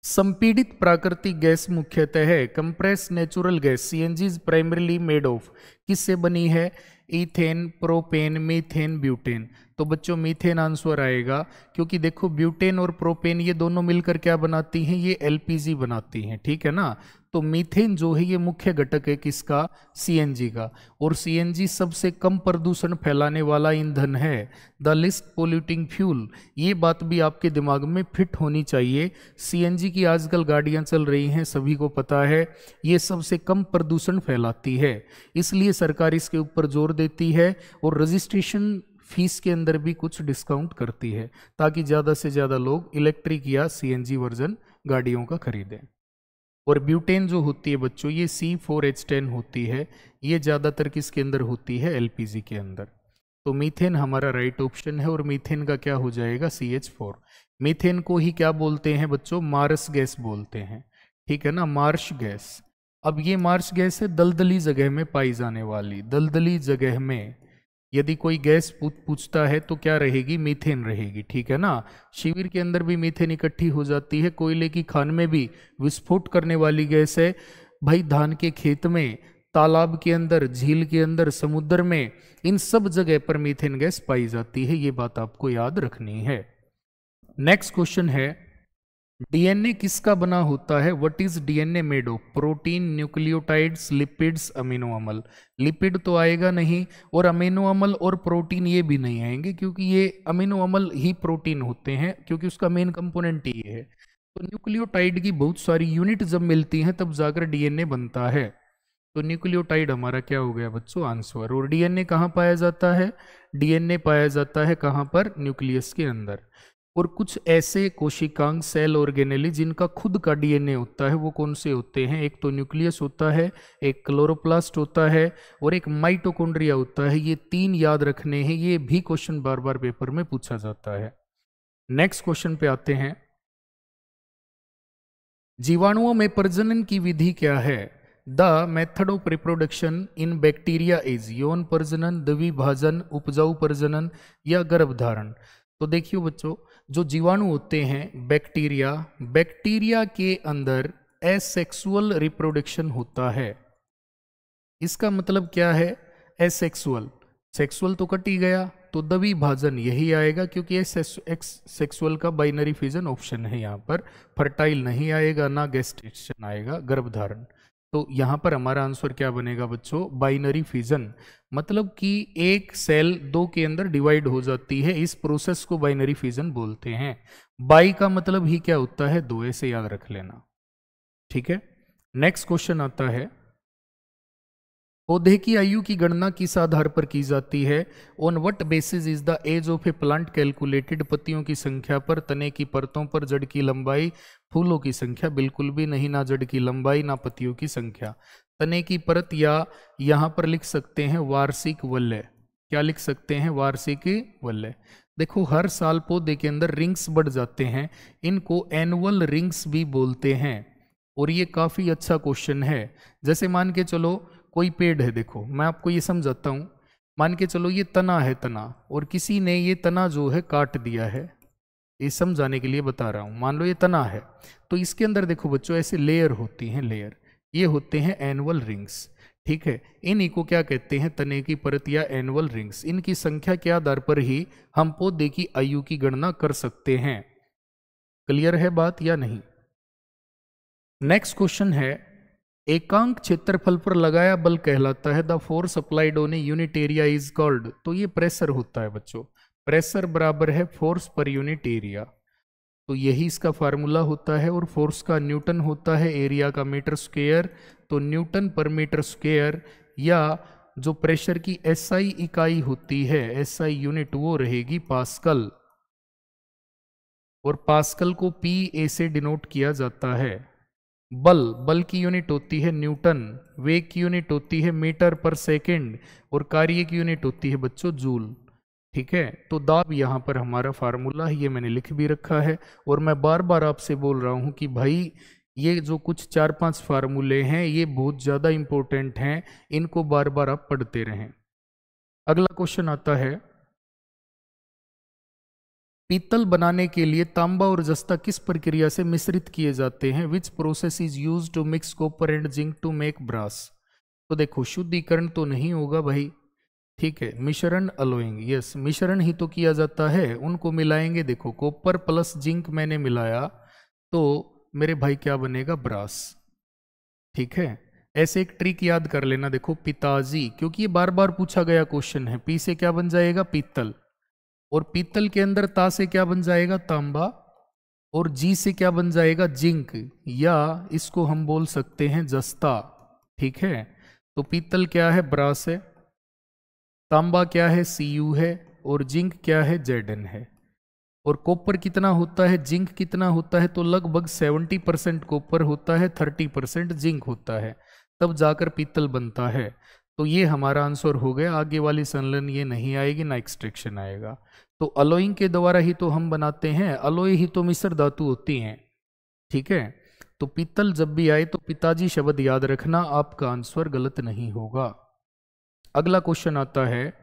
संपीड़ित प्राकृतिक गैस मुख्यतः है compress natural gas CNG is primarily made of, किससे बनी है? Ethane, propane, methane, butane. तो बच्चों मीथेन आंसर आएगा, क्योंकि देखो ब्यूटेन और प्रोपेन ये दोनों मिलकर क्या बनाती हैं? ये LPG बनाती हैं, ठीक है ना। तो मीथेन जो है ये मुख्य घटक है किसका? CNG का। और CNG सबसे कम प्रदूषण फैलाने वाला ईंधन है, द लिस्ट पोल्यूटिंग फ्यूल। ये बात भी आपके दिमाग में फिट होनी चाहिए। CNG की आजकल गाड़ियां चल रही हैं, सभी को पता है, ये सबसे कम प्रदूषण फैलाती है, इसलिए सरकार इसके ऊपर जोर देती है और रजिस्ट्रेशन फीस के अंदर भी कुछ डिस्काउंट करती है ताकि ज़्यादा से ज़्यादा लोग इलेक्ट्रिक या सीएनजी वर्जन गाड़ियों का खरीदें। और ब्यूटेन जो होती है बच्चों, ये C4H10 होती है, ये ज़्यादातर किसके अंदर होती है, एलपीजी के अंदर। तो मीथेन हमारा राइट ऑप्शन है, और मीथेन का क्या हो जाएगा, CH4। मीथेन को ही क्या बोलते हैं बच्चों, मार्स गैस बोलते हैं, ठीक है ना, मार्श गैस। अब ये मार्श गैस है दलदली जगह में पाई जाने वाली, दलदली जगह में यदि कोई गैस पूछता है तो क्या रहेगी, मीथेन रहेगी, ठीक है ना। शिविर के अंदर भी मीथेन इकट्ठी हो जाती है, कोयले की खान में भी विस्फोट करने वाली गैस है भाई, धान के खेत में, तालाब के अंदर, झील के अंदर, समुद्र में, इन सब जगह पर मीथेन गैस पाई जाती है, ये बात आपको याद रखनी है। नेक्स्ट क्वेश्चन है, डीएनए किसका बना होता है, what is DNA made of, protein, nucleotides, lipids, amino अम्ल। लिपिड तो आएगा नहीं, और अमीनो अम्ल और प्रोटीन ये भी नहीं आएंगे, क्योंकि ये अमीनो अम्ल ही प्रोटीन होते हैं, क्योंकि उसका मेन कंपोनेंट ये है। तो न्यूक्लियोटाइड की बहुत सारी यूनिट जब मिलती हैं तब जाकर डीएनए बनता है। तो न्यूक्लियोटाइड हमारा क्या हो गया बच्चों, आंसर। और डीएनए कहाँ पाया जाता है, डीएनए पाया जाता है कहाँ पर, न्यूक्लियस के अंदर। और कुछ ऐसे कोशिकांग, सेल ऑर्गेनेली जिनका खुद का डीएनए होता है, वो कौन से होते हैं, एक तो न्यूक्लियस होता है, एक क्लोरोप्लास्ट होता है, और एक माइटोकॉन्ड्रिया होता है। ये तीन याद रखने हैं, ये भी क्वेश्चन बार बार पेपर में पूछा जाता है। नेक्स्ट क्वेश्चन पे आते हैं, जीवाणुओं में प्रजनन की विधि क्या है, the method of reproduction in bacteria is यौन प्रजनन, द्विभाजन, उपजाऊ प्रजनन या गर्भधारण। तो देखियो बच्चों, जो जीवाणु होते हैं बैक्टीरिया, बैक्टीरिया के अंदर एसेक्सुअल रिप्रोडक्शन होता है। इसका मतलब क्या है, एसेक्सुअल, सेक्सुअल तो कट ही गया, तो द्विभाजन यही आएगा, क्योंकि सेक्सुअल का बाइनरी फिजन ऑप्शन है, यहाँ पर फर्टाइल नहीं आएगा, ना गेस्टेशन आएगा, गर्भधारण। तो यहाँ पर हमारा आंसर क्या बनेगा बच्चों, बाइनरी फिजन। मतलब कि एक सेल दो के अंदर डिवाइड हो जाती है, इस प्रोसेस को बाइनरी फिजन बोलते हैं। बाई का मतलब ही क्या होता है, दो, ऐसे याद रख लेना, ठीक है। नेक्स्ट क्वेश्चन आता है, पौधे की आयु की गणना किस आधार पर की जाती है, on what basis is the age of a plant calculated. पत्तियों की संख्या पर, तने की परतों पर, जड़ की लंबाई, फूलों की संख्या, बिल्कुल भी नहीं, ना जड़ की लंबाई ना पत्तियों की संख्या। तने की परत, या यहां पर लिख सकते हैं वार्षिक वलय, क्या लिख सकते हैं, वार्षिक वलय। देखो हर साल पौधे के अंदर रिंग्स बढ़ जाते हैं, इनको एनुअल रिंग्स भी बोलते हैं। और ये काफी अच्छा क्वेश्चन है। जैसे मान के चलो कोई पेड़ है, देखो मैं आपको ये समझाता हूं, मान के चलो ये तना है, तना, और किसी ने ये तना जो है काट दिया है, ये समझाने के लिए बता रहा हूं। मान लो ये तना है, तो इसके अंदर देखो बच्चों ऐसे लेयर होती हैं, लेयर, ये होते हैं एनुअल रिंग्स, ठीक है। इन्हीं को क्या कहते हैं, तने की परत या एनुअल रिंग्स। इनकी संख्या के आधार पर ही हम पौधे की आयु की गणना कर सकते हैं। क्लियर है बात या नहीं। नेक्स्ट क्वेश्चन है, एकांक क्षेत्रफल पर लगाया बल कहलाता है, the force applied on a unit area is called. तो ये प्रेशर होता है बच्चों, प्रेशर बराबर है फोर्स पर यूनिट एरिया, तो यही इसका फार्मूला होता है। और फोर्स का न्यूटन होता है, एरिया का मीटर स्क्वायर, तो न्यूटन पर मीटर स्क्वायर, या जो प्रेशर की एसआई इकाई होती है, एसआई यूनिट, वो रहेगी पास्कल, और पास्कल को पी से डिनोट किया जाता है। बल की यूनिट होती है न्यूटन, वेग की यूनिट होती है मीटर पर सेकंड, और कार्य की यूनिट होती है बच्चों जूल, ठीक है। तो दाब यहाँ पर हमारा फार्मूला है, ये मैंने लिख भी रखा है। और मैं बार बार आपसे बोल रहा हूँ कि भाई ये जो कुछ 4-5 फार्मूले हैं ये बहुत ज़्यादा इंपॉर्टेंट हैं, इनको बार बार आप पढ़ते रहें। अगला क्वेश्चन आता है, पीतल बनाने के लिए तांबा और जस्ता किस प्रक्रिया से मिश्रित किए जाते हैं, which process is use to mix copper and zinc to make brass. तो देखो शुद्धिकरण तो नहीं होगा भाई, ठीक है, मिश्रण अलोइंग, यस मिश्रण ही तो किया जाता है, उनको मिलाएंगे। देखो कॉपर प्लस जिंक मैंने मिलाया, तो मेरे भाई क्या बनेगा, ब्रास, ठीक है। ऐसे एक ट्रिक याद कर लेना, देखो पिताजी, क्योंकि ये बार बार पूछा गया क्वेश्चन है, पी से क्या बन जाएगा, पीतल, और पीतल के अंदर ता से क्या बन जाएगा, तांबा, और जी से क्या बन जाएगा, जिंक, या इसको हम बोल सकते हैं जस्ता, ठीक है। तो पीतल क्या है, ब्रास है, तांबा क्या है, सीयू है, और जिंक क्या है, Zn है। और कॉपर कितना होता है, जिंक कितना होता है, तो लगभग 70% कॉपर होता है, 30% जिंक होता है, तब जाकर पीतल बनता है। तो ये हमारा आंसर हो गया। आगे वाली संलयन ये नहीं आएगी, ना एक्सट्रैक्शन आएगा। तो अलोइंग के द्वारा ही तो हम बनाते हैं, अलोय ही तो मिश्र धातु होती हैं, ठीक है। तो पीतल जब भी आए तो पिताजी शब्द याद रखना, आपका आंसर गलत नहीं होगा। अगला क्वेश्चन आता है,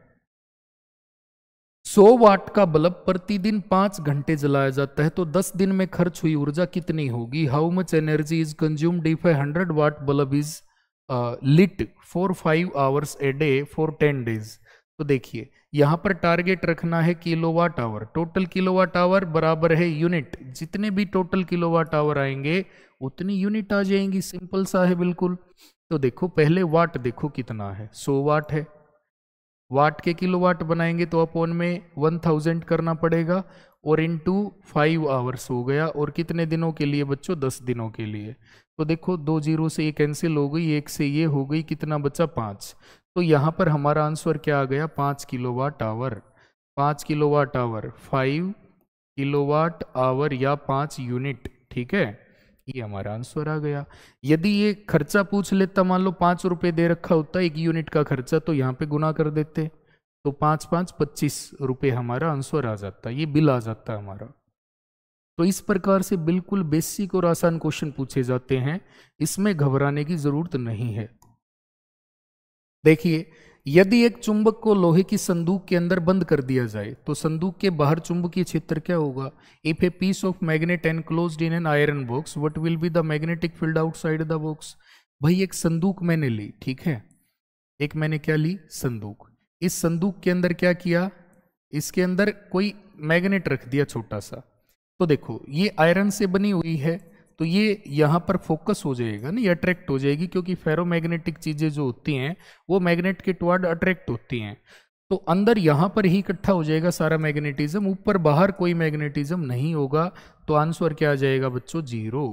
100 वाट का बल्ब प्रतिदिन 5 घंटे जलाया जाता है, तो 10 दिन में खर्च हुई ऊर्जा कितनी होगी? How much energy is consumed if a 100 watt bulb is lit for 5 hours a day for 10 days. तो देखिए यहां पर टारगेट रखना है kilowatt hour. Total kilowatt hour बराबर है यूनिट, जितने भी टोटल किलोवाट आवर आएंगे उतनी यूनिट आ जाएंगी, सिंपल सा है बिल्कुल। तो देखो पहले वाट देखो कितना है, 100 वाट है। वाट के किलोवाट बनाएंगे तो अपॉन में 1000 करना पड़ेगा, और इनटू 5 आवर्स हो गया। और कितने दिनों के लिए बच्चों? 10 दिनों के लिए। तो देखो 2 जीरो से ये कैंसिल हो गई, 1 से ये हो गई, कितना बचा? 5। तो यहाँ पर हमारा आंसर क्या आ गया? 5 kilowatt hour. 5 kilowatt hour, 5 kilowatt hour या 5 यूनिट, ठीक है, ये हमारा आंसर आ गया। यदि ये खर्चा पूछ लेता, मान लो 5 रुपए दे रखा होता 1 यूनिट का खर्चा, तो यहाँ पे गुना कर देते, तो 5 5 25 रुपए हमारा आंसर आ जाता, ये बिल आ जाता हमारा। तो इस प्रकार से बिल्कुल बेसिक और आसान क्वेश्चन पूछे जाते हैं, इसमें घबराने की जरूरत नहीं है। देखिए यदि एक चुंबक को लोहे की संदूक के अंदर बंद कर दिया जाए तो संदूक के बाहर चुंबकीय क्षेत्र क्या होगा? If a piece of magnet enclosed in an iron box, what will be the magnetic field outside the box? भाई एक संदूक मैंने ली, ठीक है, एक मैंने क्या ली? संदूक। इस संदूक के अंदर क्या किया? इसके अंदर कोई मैग्नेट रख दिया छोटा सा। तो देखो ये आयरन से बनी हुई है, तो ये यहाँ पर फोकस हो जाएगा ना, ये अट्रैक्ट हो जाएगी, क्योंकि फेरोमैग्नेटिक चीजें जो होती हैं वो मैग्नेट के टुवर्ड अट्रैक्ट होती हैं। तो अंदर यहाँ पर ही इकट्ठा हो जाएगा सारा मैग्नेटिज्म, ऊपर बाहर कोई मैग्नेटिज्म नहीं होगा। तो आंसर क्या आ जाएगा बच्चों? 0।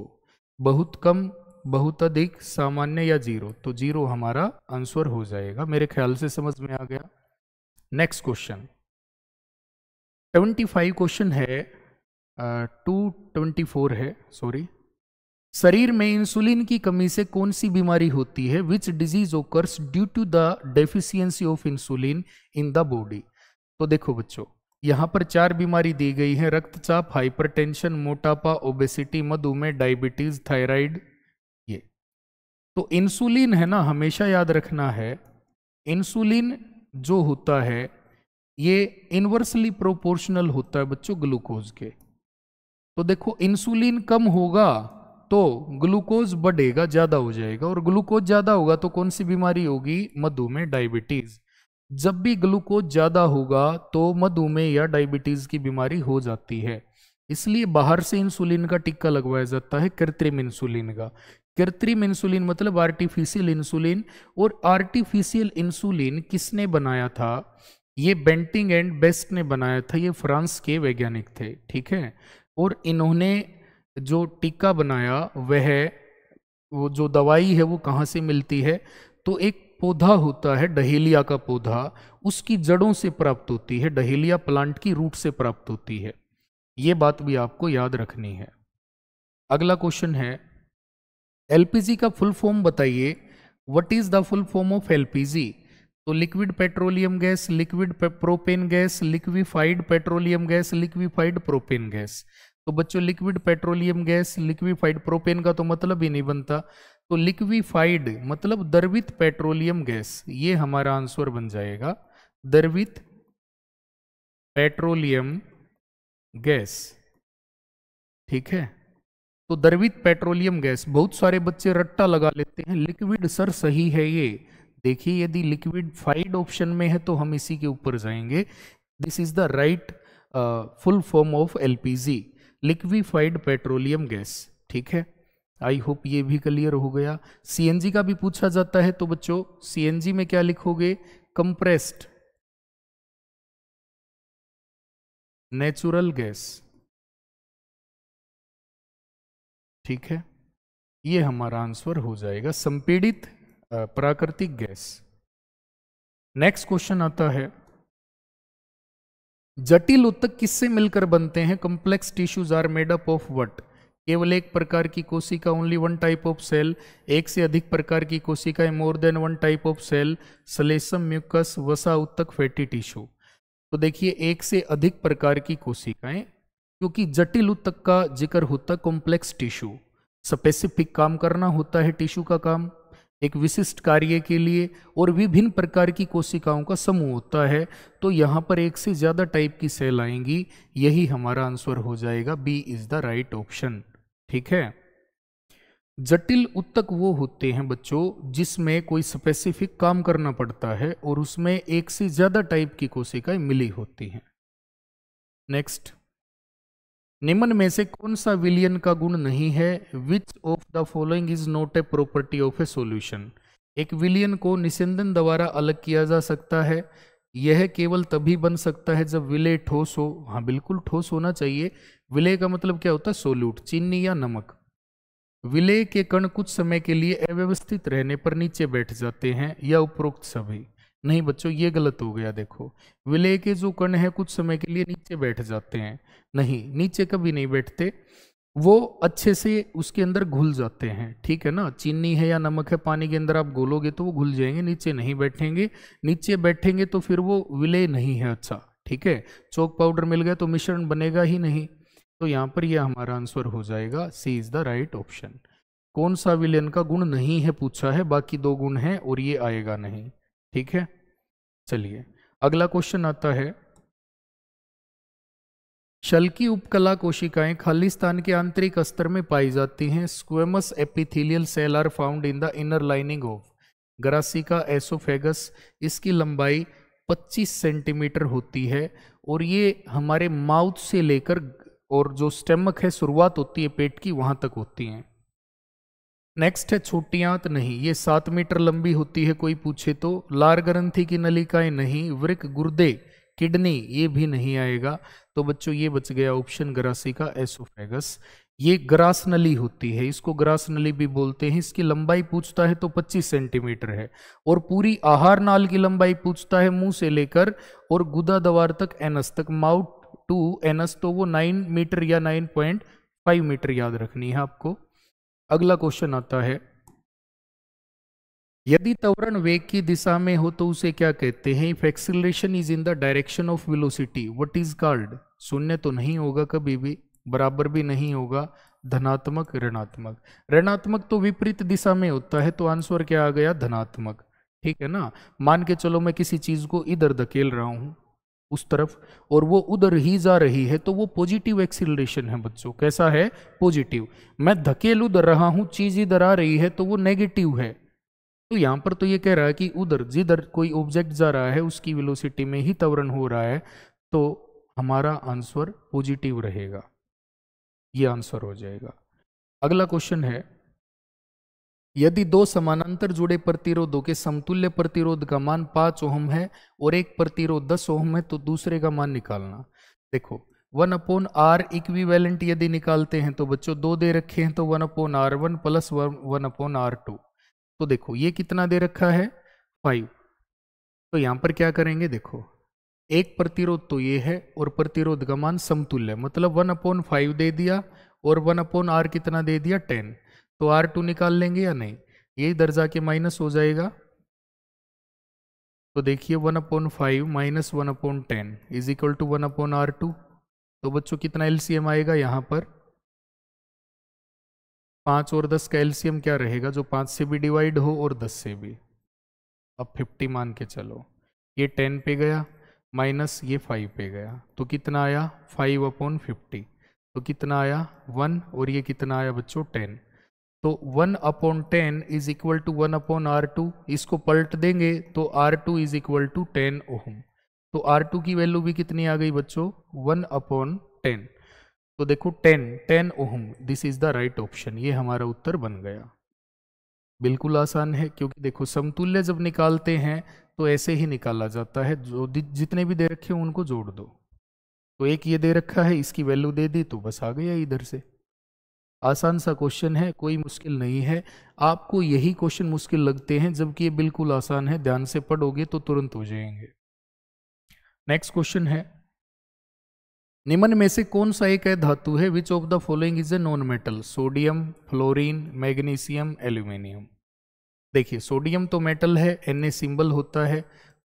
बहुत कम, बहुत अधिक, सामान्य या 0? तो 0 हमारा आंसर हो जाएगा। मेरे ख्याल से समझ में आ गया। नेक्स्ट क्वेश्चन 75 क्वेश्चन है, 224 है, सॉरी। शरीर में इंसुलिन की कमी से कौन सी बीमारी होती है? Which disease occurs due to the deficiency of insulin in the body? तो देखो बच्चों यहां पर 4 बीमारी दी गई है, रक्तचाप, हाइपरटेंशन, मोटापा, ओबेसिटी, मधुमेह, डायबिटीज, थायराइड। ये तो इंसुलिन है ना, हमेशा याद रखना है, इंसुलिन जो होता है ये इनवर्सली प्रोपोर्शनल होता है बच्चों ग्लूकोज के। तो देखो इंसुलिन कम होगा तो ग्लूकोज बढ़ेगा, ज्यादा हो जाएगा, और ग्लूकोज ज्यादा होगा तो कौन सी बीमारी होगी? मधुमेह, डायबिटीज। जब भी ग्लूकोज ज्यादा होगा तो मधुमेह या डायबिटीज की बीमारी हो जाती है। इसलिए बाहर से इंसुलिन का टिक्का लगवाया जाता है, कृत्रिम इंसुलिन का। कृत्रिम इंसुलिन मतलब आर्टिफिशियल इंसुलिन। और आर्टिफिशियल इंसुलिन किसने बनाया था? ये बेंटिंग एंड बेस्ट ने बनाया था, ये फ्रांस के वैज्ञानिक थे, ठीक है। और इन्होंने जो टीका बनाया वह, वो जो दवाई है वो कहाँ से मिलती है? तो एक पौधा होता है डहेलिया का पौधा, उसकी जड़ों से प्राप्त होती है, डहेलिया प्लांट की रूट से प्राप्त होती है। ये बात भी आपको याद रखनी है। अगला क्वेश्चन है, एलपीजी का फुल फॉर्म बताइए। What is the full form of LPG? तो liquid petroleum gas, liquid propane gas, liquefied petroleum gas, liquefied propane gas. तो बच्चों liquid petroleum gas, liquefied propane का तो मतलब ही नहीं बनता, तो लिक्विफाइड मतलब द्रवित पेट्रोलियम गैस, ये हमारा आंसर बन जाएगा, द्रवित पेट्रोलियम गैस, ठीक है। तो द्रवित पेट्रोलियम गैस, बहुत सारे बच्चे रट्टा लगा लेते हैं, लिक्विड सर सही है ये। देखिए यदि लिक्विफाइड ऑप्शन में है तो हम इसी के ऊपर जाएंगे। This is the right full form of LPG, liquefied petroleum gas, ठीक है। आई होप ये भी क्लियर हो गया। सीएनजी का भी पूछा जाता है, तो बच्चों सीएनजी में क्या लिखोगे? कंप्रेस्ड नेचुरल गैस, ठीक है, ये हमारा आंसर हो जाएगा, संपीड़ित प्राकृतिक गैस। नेक्स्ट क्वेश्चन आता है, जटिल ऊतक किससे मिलकर बनते हैं? Complex tissues are made up of what? केवल एक प्रकार की कोशिका, only one type of cell, एक से अधिक प्रकार की कोशिकाएं, more than one type of cell, सलेसम, म्यूकस, वसा ऊतक, फैटी टिश्यू। तो देखिए एक से अधिक प्रकार की कोशिकाएं, क्योंकि जटिल ऊतक का जिक्र होता है कॉम्प्लेक्स टिश्यू, स्पेसिफिक काम करना होता है टिश्यू का काम एक विशिष्ट कार्य के लिए, और विभिन्न प्रकार की कोशिकाओं का समूह होता है। तो यहाँ पर एक से ज्यादा टाइप की सेल आएंगी, यही हमारा आंसर हो जाएगा, B is the right option. ठीक है। जटिल ऊतक वो होते हैं बच्चों जिसमें कोई स्पेसिफिक काम करना पड़ता है और उसमें एक से ज्यादा टाइप की कोशिकाएं मिली होती हैं। नेक्स्ट, निम्न में से कौन सा विलयन का गुण नहीं है? Which of the following is not a property of A solution? एक विलयन को निस्यंदन द्वारा अलग किया जा सकता है, यह केवल तभी बन सकता है जब विलय ठोस हो। हाँ बिल्कुल ठोस होना चाहिए। विलय का मतलब क्या होता है? सोल्यूट, चीनी या नमक। विलय के कण कुछ समय के लिए अव्यवस्थित रहने पर नीचे बैठ जाते हैं, या उपरोक्त सभी? नहीं बच्चों ये गलत हो गया। देखो विलय के जो कण है कुछ समय के लिए नीचे बैठ जाते हैं, नहीं नीचे कभी नहीं बैठते, वो अच्छे से उसके अंदर घुल जाते हैं। ठीक है ना, चीनी है या नमक है, पानी के अंदर आप घोलोगे तो वो घुल जाएंगे, नीचे नहीं बैठेंगे। नीचे बैठेंगे तो फिर वो विलय नहीं है अच्छा। ठीक है, चौक पाउडर मिल गया तो मिश्रण बनेगा ही नहीं। तो यहाँ पर यह हमारा आंसर हो जाएगा, सी इज द राइट ऑप्शन। कौन सा विलयन का गुण नहीं है पूछा है, बाकी दो गुण हैं और ये आएगा नहीं। ठीक है, चलिए अगला क्वेश्चन आता है। शल की उपकला कोशिकाएं खाली स्थान के आंतरिक स्तर में पाई जाती हैं। Squamous epithelial cell are found in the inner lining of ग्रासिका एसोफेगस। इसकी लंबाई 25 सेंटीमीटर होती है और ये हमारे माउथ से लेकर और जो स्टेमक है शुरुआत होती है पेट की वहां तक होती हैं। नेक्स्ट है छोटी आंत नहीं, ये 7 मीटर लंबी होती है कोई पूछे तो। लार ग्रंथि की नलिकाएं नहीं। वृक, गुर्दे, किडनी ये भी नहीं आएगा। तो बच्चों ये बच गया ऑप्शन ग्रासिका एसोफेगस। ये ग्रास नली होती है, इसको ग्रास नली भी बोलते हैं। इसकी लंबाई पूछता है तो 25 सेंटीमीटर है, और पूरी आहार नाल की लंबाई पूछता है मुंह से लेकर और गुदा द्वार तक, एनस तक, माउथ टू एनस, तो वो 9 मीटर या 9.5 मीटर याद रखनी है आपको। अगला क्वेश्चन आता है, यदि त्वरण वेग की दिशा में हो तो उसे क्या कहते हैं? If acceleration is in the direction of velocity what is called? शून्य तो नहीं होगा कभी भी, बराबर भी नहीं होगा, धनात्मक, ऋणात्मक। ऋणात्मक तो विपरीत दिशा में होता है, तो आंसर क्या आ गया? धनात्मक। ठीक है ना, मान के चलो मैं किसी चीज को इधर धकेल रहा हूं उस तरफ और वो उधर ही जा रही है, तो वो पॉजिटिव एक्सीलरेशन है बच्चों। कैसा है? पॉजिटिव। मैं धकेल उधर रहा हूं, चीज इधर आ रही है, तो वो नेगेटिव है। तो यहां पर तो ये कह रहा है कि उधर जिधर कोई ऑब्जेक्ट जा रहा है उसकी वेलोसिटी में ही त्वरण हो रहा है, तो हमारा आंसर पॉजिटिव रहेगा, ये आंसर हो जाएगा। अगला क्वेश्चन है, यदि दो समानांतर जुड़े प्रतिरोधों के समतुल्य प्रतिरोध का मान 5 ओम है और एक प्रतिरोध 10 ओम है, तो दूसरे का मान निकालना। देखो 1/r इक्विवेलेंट यदि निकालते हैं तो बच्चों 2 दे रखे हैं, तो 1/r1 प्लस 1/r2। तो देखो ये कितना दे रखा है? 5। तो यहां पर क्या करेंगे? देखो एक प्रतिरोध तो ये है और प्रतिरोध का मान समतुल्य, मतलब 1/5 दे दिया और 1/r कितना दे दिया? 10। तो R2 निकाल लेंगे या नहीं? ये इधर जाके माइनस हो जाएगा। तो देखिए 1/5 minus 1/10 is equal to 1/R2। तो बच्चों कितना एलसीएम आएगा यहाँ पर? 5 और 10 का एलसीएम क्या रहेगा? जो 5 से भी डिवाइड हो और 10 से भी। अब 50 मान के चलो, ये 10 पे गया माइनस ये 5 पे गया, तो कितना आया? 5/50। तो कितना आया? 1, और ये कितना आया बच्चों? 10। तो 1/10 इज इक्वल टू 1/R2। इसको पलट देंगे तो R2 इज इक्वल टू 10 ओम। तो R2 की वैल्यू भी कितनी आ गई बच्चों? 1/10। तो देखो 10 ohm, this is the right option, ये हमारा उत्तर बन गया। बिल्कुल आसान है, क्योंकि देखो समतुल्य जब निकालते हैं तो ऐसे ही निकाला जाता है, जो जितने भी दे रखे हो उनको जोड़ दो। तो एक ये दे रखा है, इसकी वैल्यू दे दी तो बस आ गया इधर से। आसान सा क्वेश्चन है, कोई मुश्किल नहीं है। आपको यही क्वेश्चन मुश्किल लगते हैं, जबकि ये बिल्कुल आसान है, ध्यान से पढ़ोगे तो तुरंत हो जाएंगे। नेक्स्ट क्वेश्चन है, निम्न में से कौन सा एक धातु है? Which of the following is a non metal? Sodium, fluorine, magnesium, aluminium. देखिए सोडियम तो मेटल है, Na सिंबल होता है,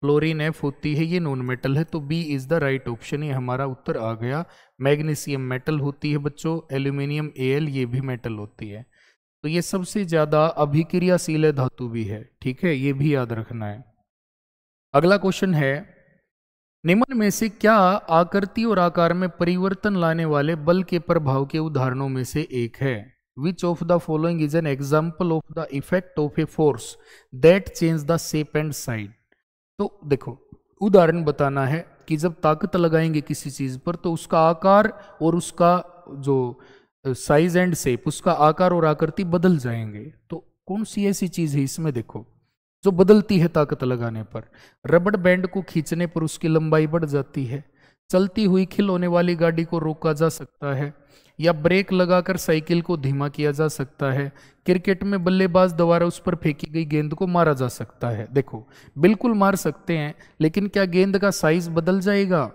फ्लोरीन F होती है, ये नॉन मेटल है, तो B is the right option, ये हमारा उत्तर आ गया। मैग्नीशियम मेटल होती है बच्चों, एल्यूमिनियम Al ये भी मेटल होती है। तो ये सबसे ज्यादा अभिक्रियाशील धातु भी है, ठीक है, ये भी याद रखना है। अगला क्वेश्चन है, निम्न में से क्या आकृति और आकार में परिवर्तन लाने वाले बल के प्रभाव के उदाहरणों में से एक है? Which of the following is an example of the effect of a force that change the shape and side? तो देखो उदाहरण बताना है कि जब ताकत लगाएंगे किसी चीज पर तो उसका आकार और उसका जो साइज एंड शेप, उसका आकार और आकृति बदल जाएंगे। तो कौन सी ऐसी चीज है इसमें देखो जो बदलती है ताकत लगाने पर? रबड़ बैंड को खींचने पर उसकी लंबाई बढ़ जाती है, चलती हुई खिलौने वाली गाड़ी को रोका जा सकता है, या ब्रेक लगाकर साइकिल को धीमा किया जा सकता है, क्रिकेट में बल्लेबाज द्वारा उस पर फेंकी गई गेंद को मारा जा सकता है। देखो बिल्कुल मार सकते हैं, लेकिन क्या गेंद का साइज बदल जाएगा?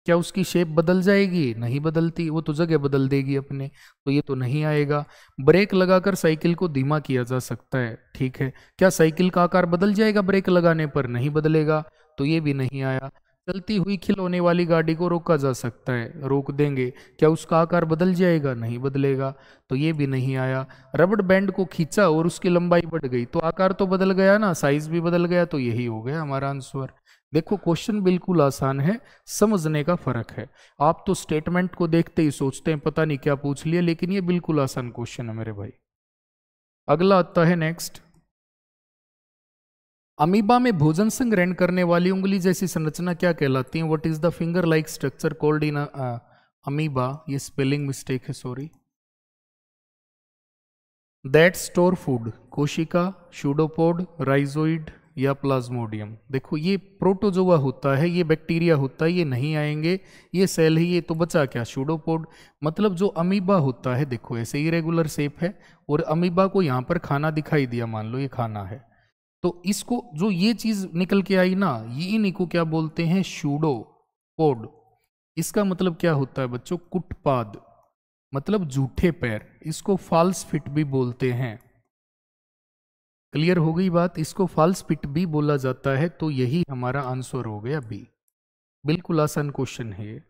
क्या उसकी शेप बदल जाएगी? नहीं बदलती, वो तो जगह बदल देगी अपने, तो ये तो नहीं आएगा। ब्रेक लगाकर साइकिल को धीमा किया जा सकता है, ठीक है, क्या साइकिल का आकार बदल जाएगा ब्रेक लगाने पर? नहीं बदलेगा, तो ये भी नहीं आया। चलती हुई खिलौने वाली गाड़ी को रोका जा सकता है, रोक देंगे, क्या उसका आकार बदल जाएगा? नहीं बदलेगा, तो ये भी नहीं आया। रबड़ बैंड को खींचा और उसकी लंबाई बढ़ गई, तो आकार तो बदल गया ना, साइज भी बदल गया, तो यही हो गया हमारा आंसर। देखो क्वेश्चन बिल्कुल आसान है, समझने का फर्क है। आप तो स्टेटमेंट को देखते ही सोचते हैं पता नहीं क्या पूछ लिया, लेकिन ये बिल्कुल आसान क्वेश्चन है मेरे भाई। अगला आता है नेक्स्ट, अमीबा में भोजन संग्रहण करने वाली उंगली जैसी संरचना क्या कहलाती है? What is the finger like structure called in amoeba? ये स्पेलिंग मिस्टेक है, सॉरी। दैट स्टोर फूड, कोशिका, शूडोपोड, राइजोइड या प्लाज्मोडियम? देखो ये प्रोटोजोआ होता है, ये बैक्टीरिया होता है, ये नहीं आएंगे, ये सेल ही, ये तो बचा क्या? शूडोपोड। मतलब जो अमीबा होता है, देखो ऐसे इरेगुलर शेप है और अमीबा को यहाँ पर खाना दिखाई दिया, मान लो ये खाना है, तो इसको जो ये चीज निकल के आई ना, ये इन्हीं को क्या बोलते हैं? शूडोपोड। इसका मतलब क्या होता है बच्चों? कुटपाद, मतलब झूठे पैर, इसको फॉल्स फिट भी बोलते हैं। क्लियर हो गई बात? इसको फॉल्स फिट भी बोला जाता है, तो यही हमारा आंसर हो गया बी। बिल्कुल आसान क्वेश्चन है ये।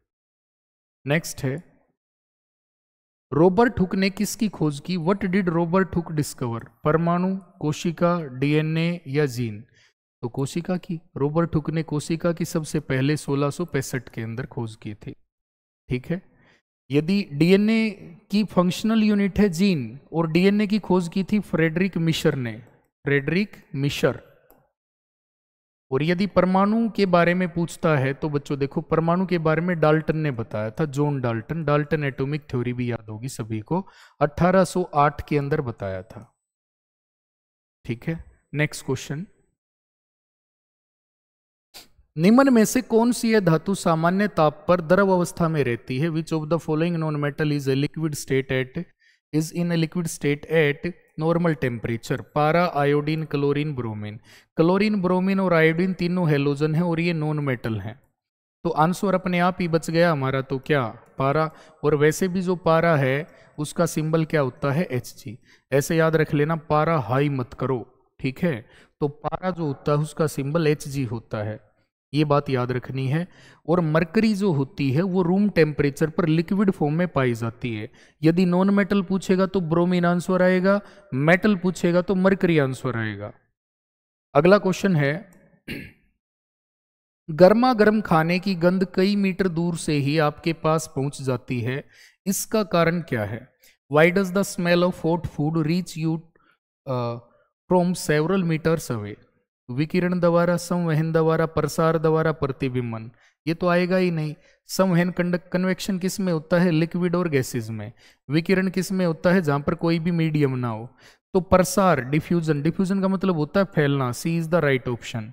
नेक्स्ट है, रॉबर्ट हुक ने किसकी खोज की? What did Robert Hooke discover? परमाणु, कोशिका, डीएनए या जीन? तो कोशिका की। रॉबर्ट हुक ने कोशिका की सबसे पहले 1665 के अंदर खोज की थी, ठीक है। यदि डीएनए की फंक्शनल यूनिट है जीन, और डीएनए की खोज की थी फ्रेडरिक मिशर ने, फ्रेडरिक मिशर। और यदि परमाणु के बारे में पूछता है तो बच्चों देखो परमाणु के बारे में डाल्टन ने बताया था, John Dalton. Dalton atomic theory भी याद होगी सभी को, 1808 के अंदर बताया था, ठीक है। नेक्स्ट क्वेश्चन, निम्न में से कौन सी यह धातु सामान्य ताप पर द्रव अवस्था में रहती है? Which of the following non metal is a liquid state at is in a liquid state at normal temperature? पारा, iodine, chlorine, bromine. Chlorine, bromine और आयोडीन तीनों हेलोजन है और ये नॉन मेटल हैं, तो आंसर अपने आप ही बच गया हमारा, तो क्या? पारा। और वैसे भी जो पारा है उसका सिंबल क्या होता है? Hg। ऐसे याद रख लेना, पारा हाई मत करो, ठीक है। तो पारा जो होता है उसका सिंबल Hg होता है, ये बात याद रखनी है। और मरकरी जो होती है वो रूम टेम्परेचर पर लिक्विड फॉर्म में पाई जाती है। यदि नॉन मेटल पूछेगा तो ब्रोमीन आंसर आएगा, मेटल पूछेगा तो मरकरी आंसर आएगा। अगला क्वेश्चन है, गर्मा गर्म खाने की गंध कई मीटर दूर से ही आपके पास पहुंच जाती है, इसका कारण क्या है? Why does the smell of hot food reach you from several metres away? विकिरण द्वारा, संवहन द्वारा, प्रसार द्वारा, प्रतिबिंबन? ये तो आएगा ही नहीं। संवहन कन्वेक्शन किस में होता है? लिक्विड और गैसेज में। विकिरण किस में होता है? जहां पर कोई भी मीडियम ना हो। तो प्रसार, डिफ्यूजन, डिफ्यूजन का मतलब होता है फैलना, सी इज द राइट ऑप्शन।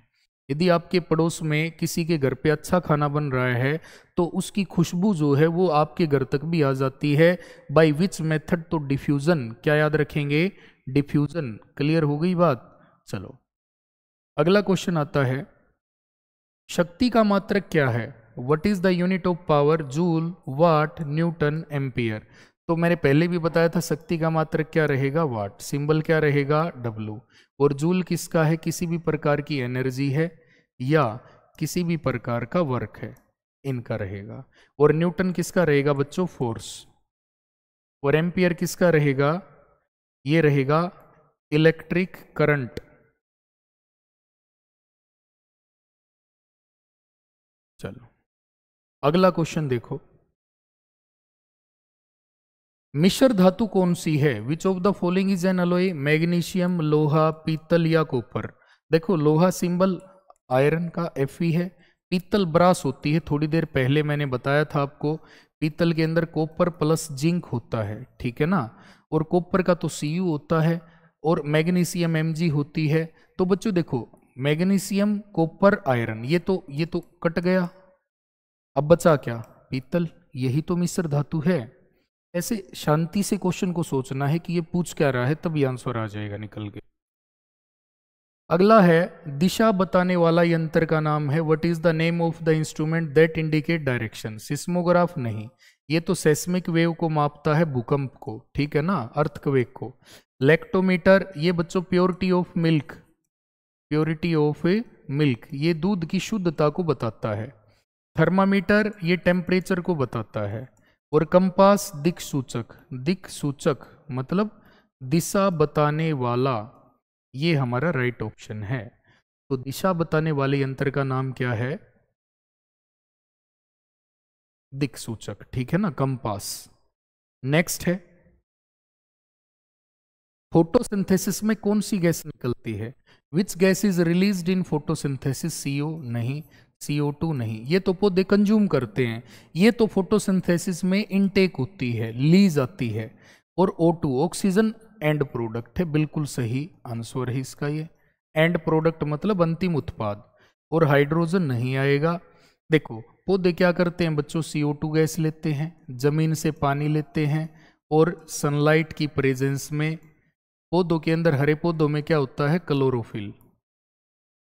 यदि आपके पड़ोस में किसी के घर पे अच्छा खाना बन रहा है तो उसकी खुशबू जो है वो आपके घर तक भी आ जाती है, बाय विच मेथड? तो डिफ्यूजन। क्या याद रखेंगे? डिफ्यूजन। क्लियर हो गई बात? चलो अगला क्वेश्चन आता है, शक्ति का मात्रक क्या है? What is the unit of power? Joule, watt, newton, ampere. तो मैंने पहले भी बताया था शक्ति का मात्रक क्या रहेगा? वाट। सिंबल क्या रहेगा? डब्लू। और जूल किसका है? किसी भी प्रकार की एनर्जी है या किसी भी प्रकार का वर्क है, इनका रहेगा। और न्यूटन किसका रहेगा बच्चों? फोर्स। और एम्पियर किसका रहेगा? ये रहेगा इलेक्ट्रिक करंट। चलो अगला क्वेश्चन देखो, मिश्र धातु कौन सी है? Which of the following is an alloy? Magnesium, लोहा, पीतल या कॉपर। देखो लोहा सिंबल आयरन का Fe है, पीतल ब्रास होती है, थोड़ी देर पहले मैंने बताया था आपको, पीतल के अंदर कॉपर प्लस जिंक होता है, ठीक है ना। और कॉपर का तो Cu होता है, और मैग्नीशियम Mg होती है। तो बच्चों देखो मैग्नीशियम, कॉपर, आयरन, ये तो कट गया, अब बचा क्या? पीतल। यही तो मिश्र धातु है। ऐसे शांति से क्वेश्चन को सोचना है कि ये पूछ क्या रहा है, तभी आंसर आ जाएगा निकल के। अगला है दिशा बताने वाला यंत्र का नाम है, what is the name of the instrument that indicate direction? Seismograph नहीं, ये तो सेस्मिक वेव को मापता है, भूकंप को, ठीक है ना, अर्थक्वेक को। लैक्टोमीटर, ये बच्चों purity of milk, purity of milk, ये दूध की शुद्धता को बताता है। थर्मामीटर, ये टेम्परेचर को बताता है। और कंपास दिक सूचक, दिक सूचक मतलब दिशा बताने वाला, ये हमारा राइट ऑप्शन है। तो दिशा बताने वाले यंत्र का नाम क्या है? दिक सूचक, ठीक है ना, कंपास। नेक्स्ट है फोटोसिंथेसिस में कौन सी गैस निकलती है? Which gas is released in photosynthesis? CO नहीं, CO2 नहीं, ये तो पौधे कंज्यूम करते हैं, ये तो फोटोसिंथेसिस में इनटेक होती है, ली जाती है। और O2 ऑक्सीजन एंड प्रोडक्ट है, बिल्कुल सही आंसर है इसका ये। एंड प्रोडक्ट मतलब अंतिम उत्पाद। और हाइड्रोजन नहीं आएगा। देखो पौधे क्या करते हैं बच्चों? CO2 गैस लेते हैं, जमीन से पानी लेते हैं, और सनलाइट की प्रेजेंस में पौधों के अंदर, हरे पौधों में क्या होता है? क्लोरोफिल।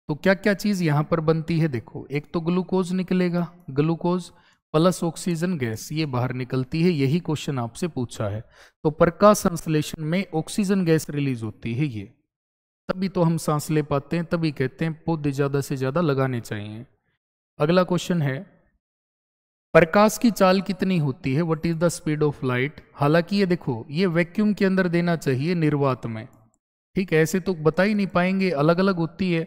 तो क्या क्या चीज यहां पर बनती है? देखो एक तो ग्लूकोज निकलेगा, ग्लूकोज प्लस ऑक्सीजन गैस ये बाहर निकलती है, यही क्वेश्चन आपसे पूछा है। तो प्रकाश संश्लेषण में ऑक्सीजन गैस रिलीज होती है, ये तभी तो हम सांस ले पाते हैं, तभी कहते हैं पौधे ज्यादा से ज्यादा लगाने चाहिए। अगला क्वेश्चन है प्रकाश की चाल कितनी होती है? What is the speed of light? हालांकि ये देखो ये वैक्यूम के अंदर देना चाहिए, निर्वात में, ठीक है, ऐसे तो बता ही नहीं पाएंगे, अलग अलग होती है।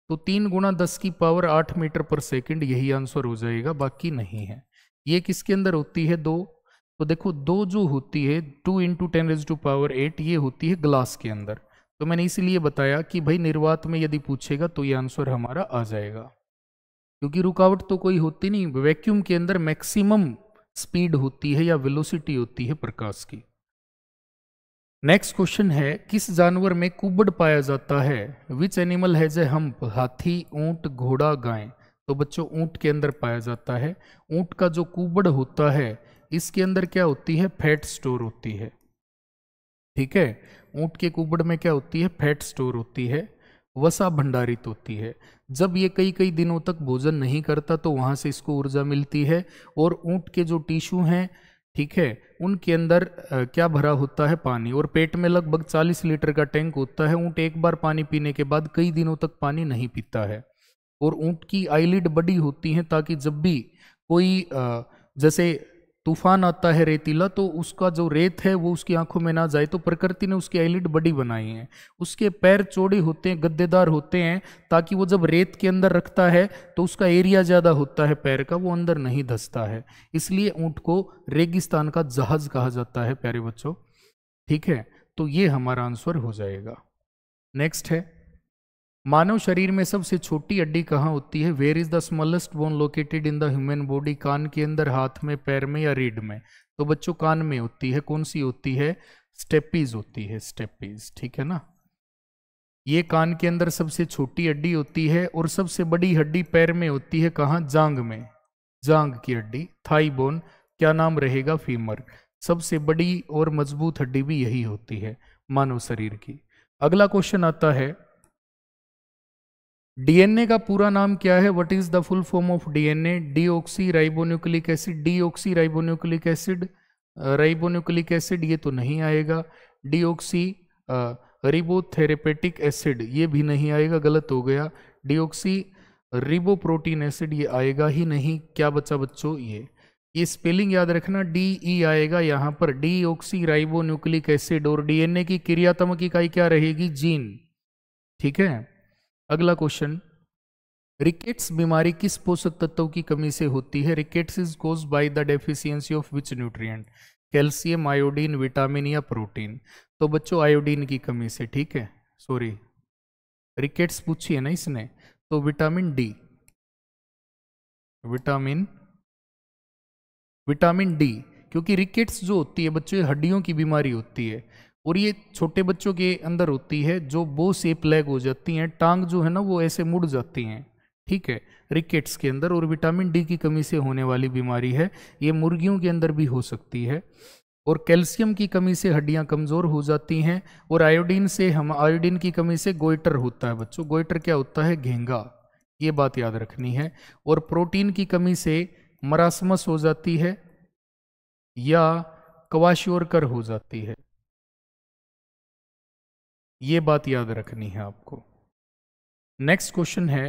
तो 3 × 10⁸ मीटर पर सेकंड, यही आंसर हो जाएगा, बाकी नहीं है। ये किसके अंदर होती है? दो। तो देखो दो जो होती है 2 × 10⁸, ये होती है ग्लास के अंदर। तो मैंने इसीलिए बताया कि भाई निर्वात में यदि पूछेगा तो ये आंसर हमारा आ जाएगा, क्योंकि रुकावट तो कोई होती नहीं, वैक्यूम के अंदर मैक्सिमम स्पीड होती है या वेलोसिटी होती है प्रकाश की। नेक्स्ट क्वेश्चन है किस जानवर में कुबड़ पाया जाता है? Which animal has a hump? हाथी, ऊंट, घोड़ा, गाय। तो बच्चों ऊंट के अंदर पाया जाता है। ऊंट का जो कुबड़ होता है इसके अंदर क्या होती है? फैट स्टोर होती है, ठीक है। ऊंट के कुबड़ में क्या होती है? फैट स्टोर होती है, वसा भंडारित होती है। जब ये कई कई दिनों तक भोजन नहीं करता तो वहां से इसको ऊर्जा मिलती है। और ऊंट के जो टिश्यू हैं, ठीक है, उनके अंदर क्या भरा होता है? पानी। और पेट में लगभग 40 लीटर का टैंक होता है। ऊंट एक बार पानी पीने के बाद कई दिनों तक पानी नहीं पीता है। और ऊंट की आईलिड बड़ी होती है ताकि जब भी कोई जैसे तूफान आता है रेतीला, तो उसका जो रेत है वो उसकी आंखों में ना जाए, तो प्रकृति ने उसकी आईलिड बड़ी बनाई है। उसके पैर चौड़े होते हैं, गद्देदार होते हैं, ताकि वो जब रेत के अंदर रखता है तो उसका एरिया ज्यादा होता है पैर का, वो अंदर नहीं धंसता है। इसलिए ऊंट को रेगिस्तान का जहाज कहा जाता है प्यारे बच्चों, ठीक है। तो ये हमारा आंसर हो जाएगा। नेक्स्ट है मानव शरीर में सबसे छोटी हड्डी कहाँ होती है? Where is the smallest bone located in the human body? कान के अंदर, हाथ में, पैर में या रीढ़ में? तो बच्चों कान में होती है। कौन सी होती है? स्टेपीज होती है, स्टेपीज, ठीक है ना। ये कान के अंदर सबसे छोटी हड्डी होती है। और सबसे बड़ी हड्डी पैर में होती है, कहाँ? जांग में, जांग की हड्डी, थाई बोन, क्या नाम रहेगा? फीमर। सबसे बड़ी और मजबूत हड्डी भी यही होती है मानव शरीर की। अगला क्वेश्चन आता है डीएनए का पूरा नाम क्या है? What is the full form of DNA? Deoxy ribonucleic acid. Deoxy ribonucleic acid, ribonucleic acid ये तो नहीं आएगा। डीऑक्सी रिबोथेरेपेटिक एसिड ये भी नहीं आएगा, गलत हो गया। डीऑक्सी रिबोप्रोटीन एसिड ये आएगा ही नहीं। क्या बचा बच्चों? ये स्पेलिंग याद रखना, DE आएगा यहाँ पर, डीऑक्सी राइबोन्यूक्लिक एसिड। और डीएनए की क्रियात्मक इकाई क्या रहेगी? जीन। ठीक है, अगला क्वेश्चन, रिकेट्स बीमारी किस पोषक तत्व की कमी से होती है? Rickets is caused by the deficiency of which nutrient? Calcium, iodine, vitamin या प्रोटीन? तो बच्चों आयोडीन की कमी से। ठीक है, सॉरी रिकेट्स पूछी है ना इसने, तो विटामिन डी, विटामिन डी, क्योंकि रिकेट्स जो होती है बच्चों हड्डियों की बीमारी होती है और ये छोटे बच्चों के अंदर होती है, जो बो शेप लेग हो जाती हैं, टांग जो है ना वो ऐसे मुड़ जाती हैं। ठीक है, रिकेट्स के अंदर, और विटामिन डी की कमी से होने वाली बीमारी है। ये मुर्गियों के अंदर भी हो सकती है। और कैल्शियम की कमी से हड्डियां कमजोर हो जाती हैं। और आयोडीन की कमी से गोइटर होता है बच्चों। गोइटर क्या होता है? घेंगा। ये बात याद रखनी है। और प्रोटीन की कमी से मरासमस हो जाती है या क्वाशियोरकर हो जाती है। ये बात याद रखनी है आपको। नेक्स्ट क्वेश्चन है,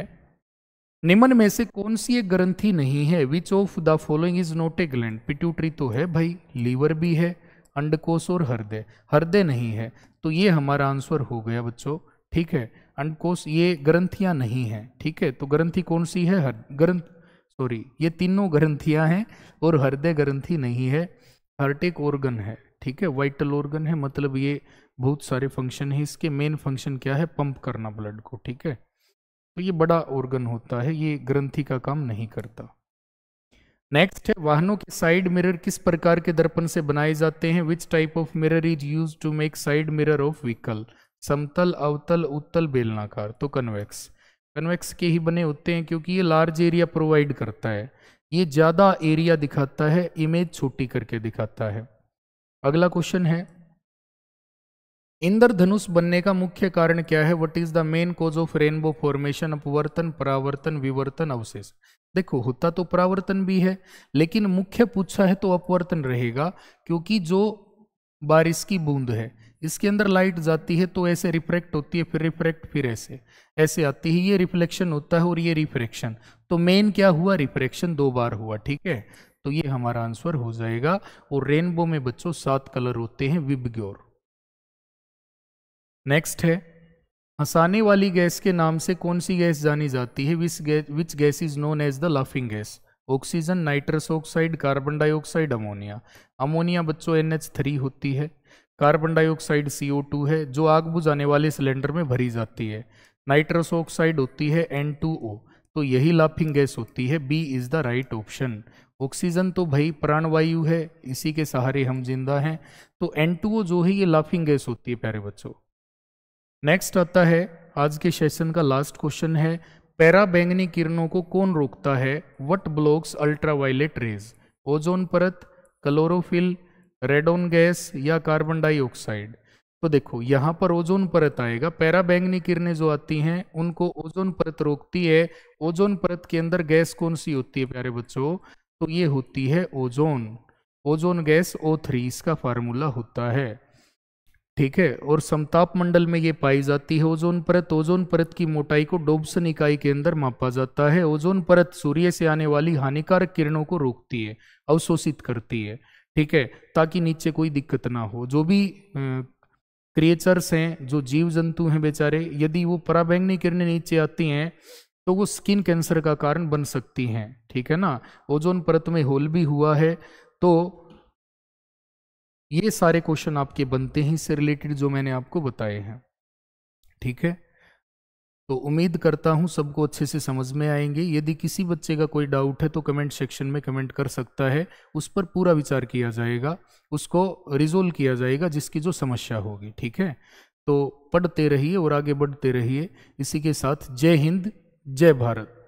निम्न में से कौन सी एक ग्रंथि नहीं है? Which of the following is not a gland? Pituitary तो है भाई, लीवर भी है, अंडकोश और हृदय। हृदय नहीं है, तो ये हमारा आंसर हो गया बच्चों। ठीक है, अंडकोश ये ग्रंथियां नहीं है। ठीक है, तो ग्रंथि कौन सी है? ये तीनों ग्रंथियां हैं और हृदय ग्रंथि नहीं है। हार्ट एक ऑर्गन है। ठीक है, वाइटल ऑर्गन है, मतलब ये बहुत सारे फंक्शन है इसके। मेन फंक्शन क्या है? पंप करना ब्लड को। ठीक है, तो ये बड़ा ऑर्गन होता है, ये ग्रंथि का काम नहीं करता। नेक्स्ट है, वाहनों के साइड मिरर किस प्रकार के दर्पण से बनाए जाते हैं? Which type of mirror is use to make side mirror of vehicle? समतल, अवतल, उत्तल, बेलनाकार? तो कन्वेक्स। कन्वेक्स के ही बने होते हैं क्योंकि ये लार्ज एरिया प्रोवाइड करता है, ये ज्यादा एरिया दिखाता है, इमेज छोटी करके दिखाता है। अगला क्वेश्चन है, इंद्रधनुष बनने का मुख्य कारण क्या है? What is the main cause of rainbow formation? अपवर्तन, परावर्तन, विवर्तन, अवशेष? देखो होता तो परावर्तन भी है, लेकिन मुख्य पूछा है तो अपवर्तन रहेगा, क्योंकि जो बारिश की बूंद है इसके अंदर लाइट जाती है तो ऐसे रिफ्रैक्ट होती है, फिर रिफ्रैक्ट, फिर ऐसे ऐसे आती है, ये रिफ्लेक्शन होता है और ये रिफ्रैक्शन। तो मेन क्या हुआ? रिफ्रैक्शन 2 बार हुआ। ठीक है, तो ये हमारा आंसर हो जाएगा। और रेनबो में बच्चों 7 कलर होते हैं, विबग्योर। नेक्स्ट है, हंसाने वाली गैस के नाम से कौन सी गैस जानी जाती है? Which gas is known as the laughing gas? Oxygen, nitrous oxide, carbon dioxide, ammonia? Ammonia बच्चों NH3 होती है। कार्बन डाइऑक्साइड CO2 है, जो आग बुझाने वाले सिलेंडर में भरी जाती है। नाइट्रस ऑक्साइड होती है N2O, तो यही लाफिंग गैस होती है। B is the right option. Oxygen तो भाई प्राणवायु है, इसी के सहारे हम जिंदा हैं, तो N2O जो है ये लाफिंग गैस होती है प्यारे बच्चों। नेक्स्ट आता है आज के सेशन का लास्ट क्वेश्चन है, पैरा बैंगनी किरणों को कौन रोकता है? What blocks ultraviolet rays? Ozone परत, क्लोरोफिल, रेडोन गैस या कार्बन डाइऑक्साइड? तो देखो यहाँ पर ओजोन परत आएगा। पैरा बैंगनी किरणें जो आती हैं उनको ओजोन परत रोकती है। ओजोन परत के अंदर गैस कौन सी होती है प्यारे बच्चों? तो ये होती है ओजोन। ओजोन गैस O3 इसका फार्मूला होता है। ठीक है, और समताप मंडल में ये पाई जाती है ओजोन परत। ओजोन परत की मोटाई को डोब्सन इकाई के अंदर मापा जाता है। ओजोन परत सूर्य से आने वाली हानिकारक किरणों को रोकती है, अवशोषित करती है। ठीक है, ताकि नीचे कोई दिक्कत ना हो। जो भी क्रिएचर्स हैं, जो जीव जंतु हैं बेचारे, यदि वो पराबैंगनी किरणें नीचे आती हैं तो वो स्किन कैंसर का कारण बन सकती हैं। ठीक है ना, ओजोन परत में होल भी हुआ है। तो ये सारे क्वेश्चन आपके बनते हैं इससे रिलेटेड जो मैंने आपको बताए हैं। ठीक है, तो उम्मीद करता हूं सबको अच्छे से समझ में आएंगे। यदि किसी बच्चे का कोई डाउट है तो कमेंट सेक्शन में कमेंट कर सकता है, उस पर पूरा विचार किया जाएगा, उसको रिजोल्व किया जाएगा जिसकी जो समस्या होगी। ठीक है, तो पढ़ते रहिए और आगे बढ़ते रहिए। इसी के साथ जय हिंद, जय भारत।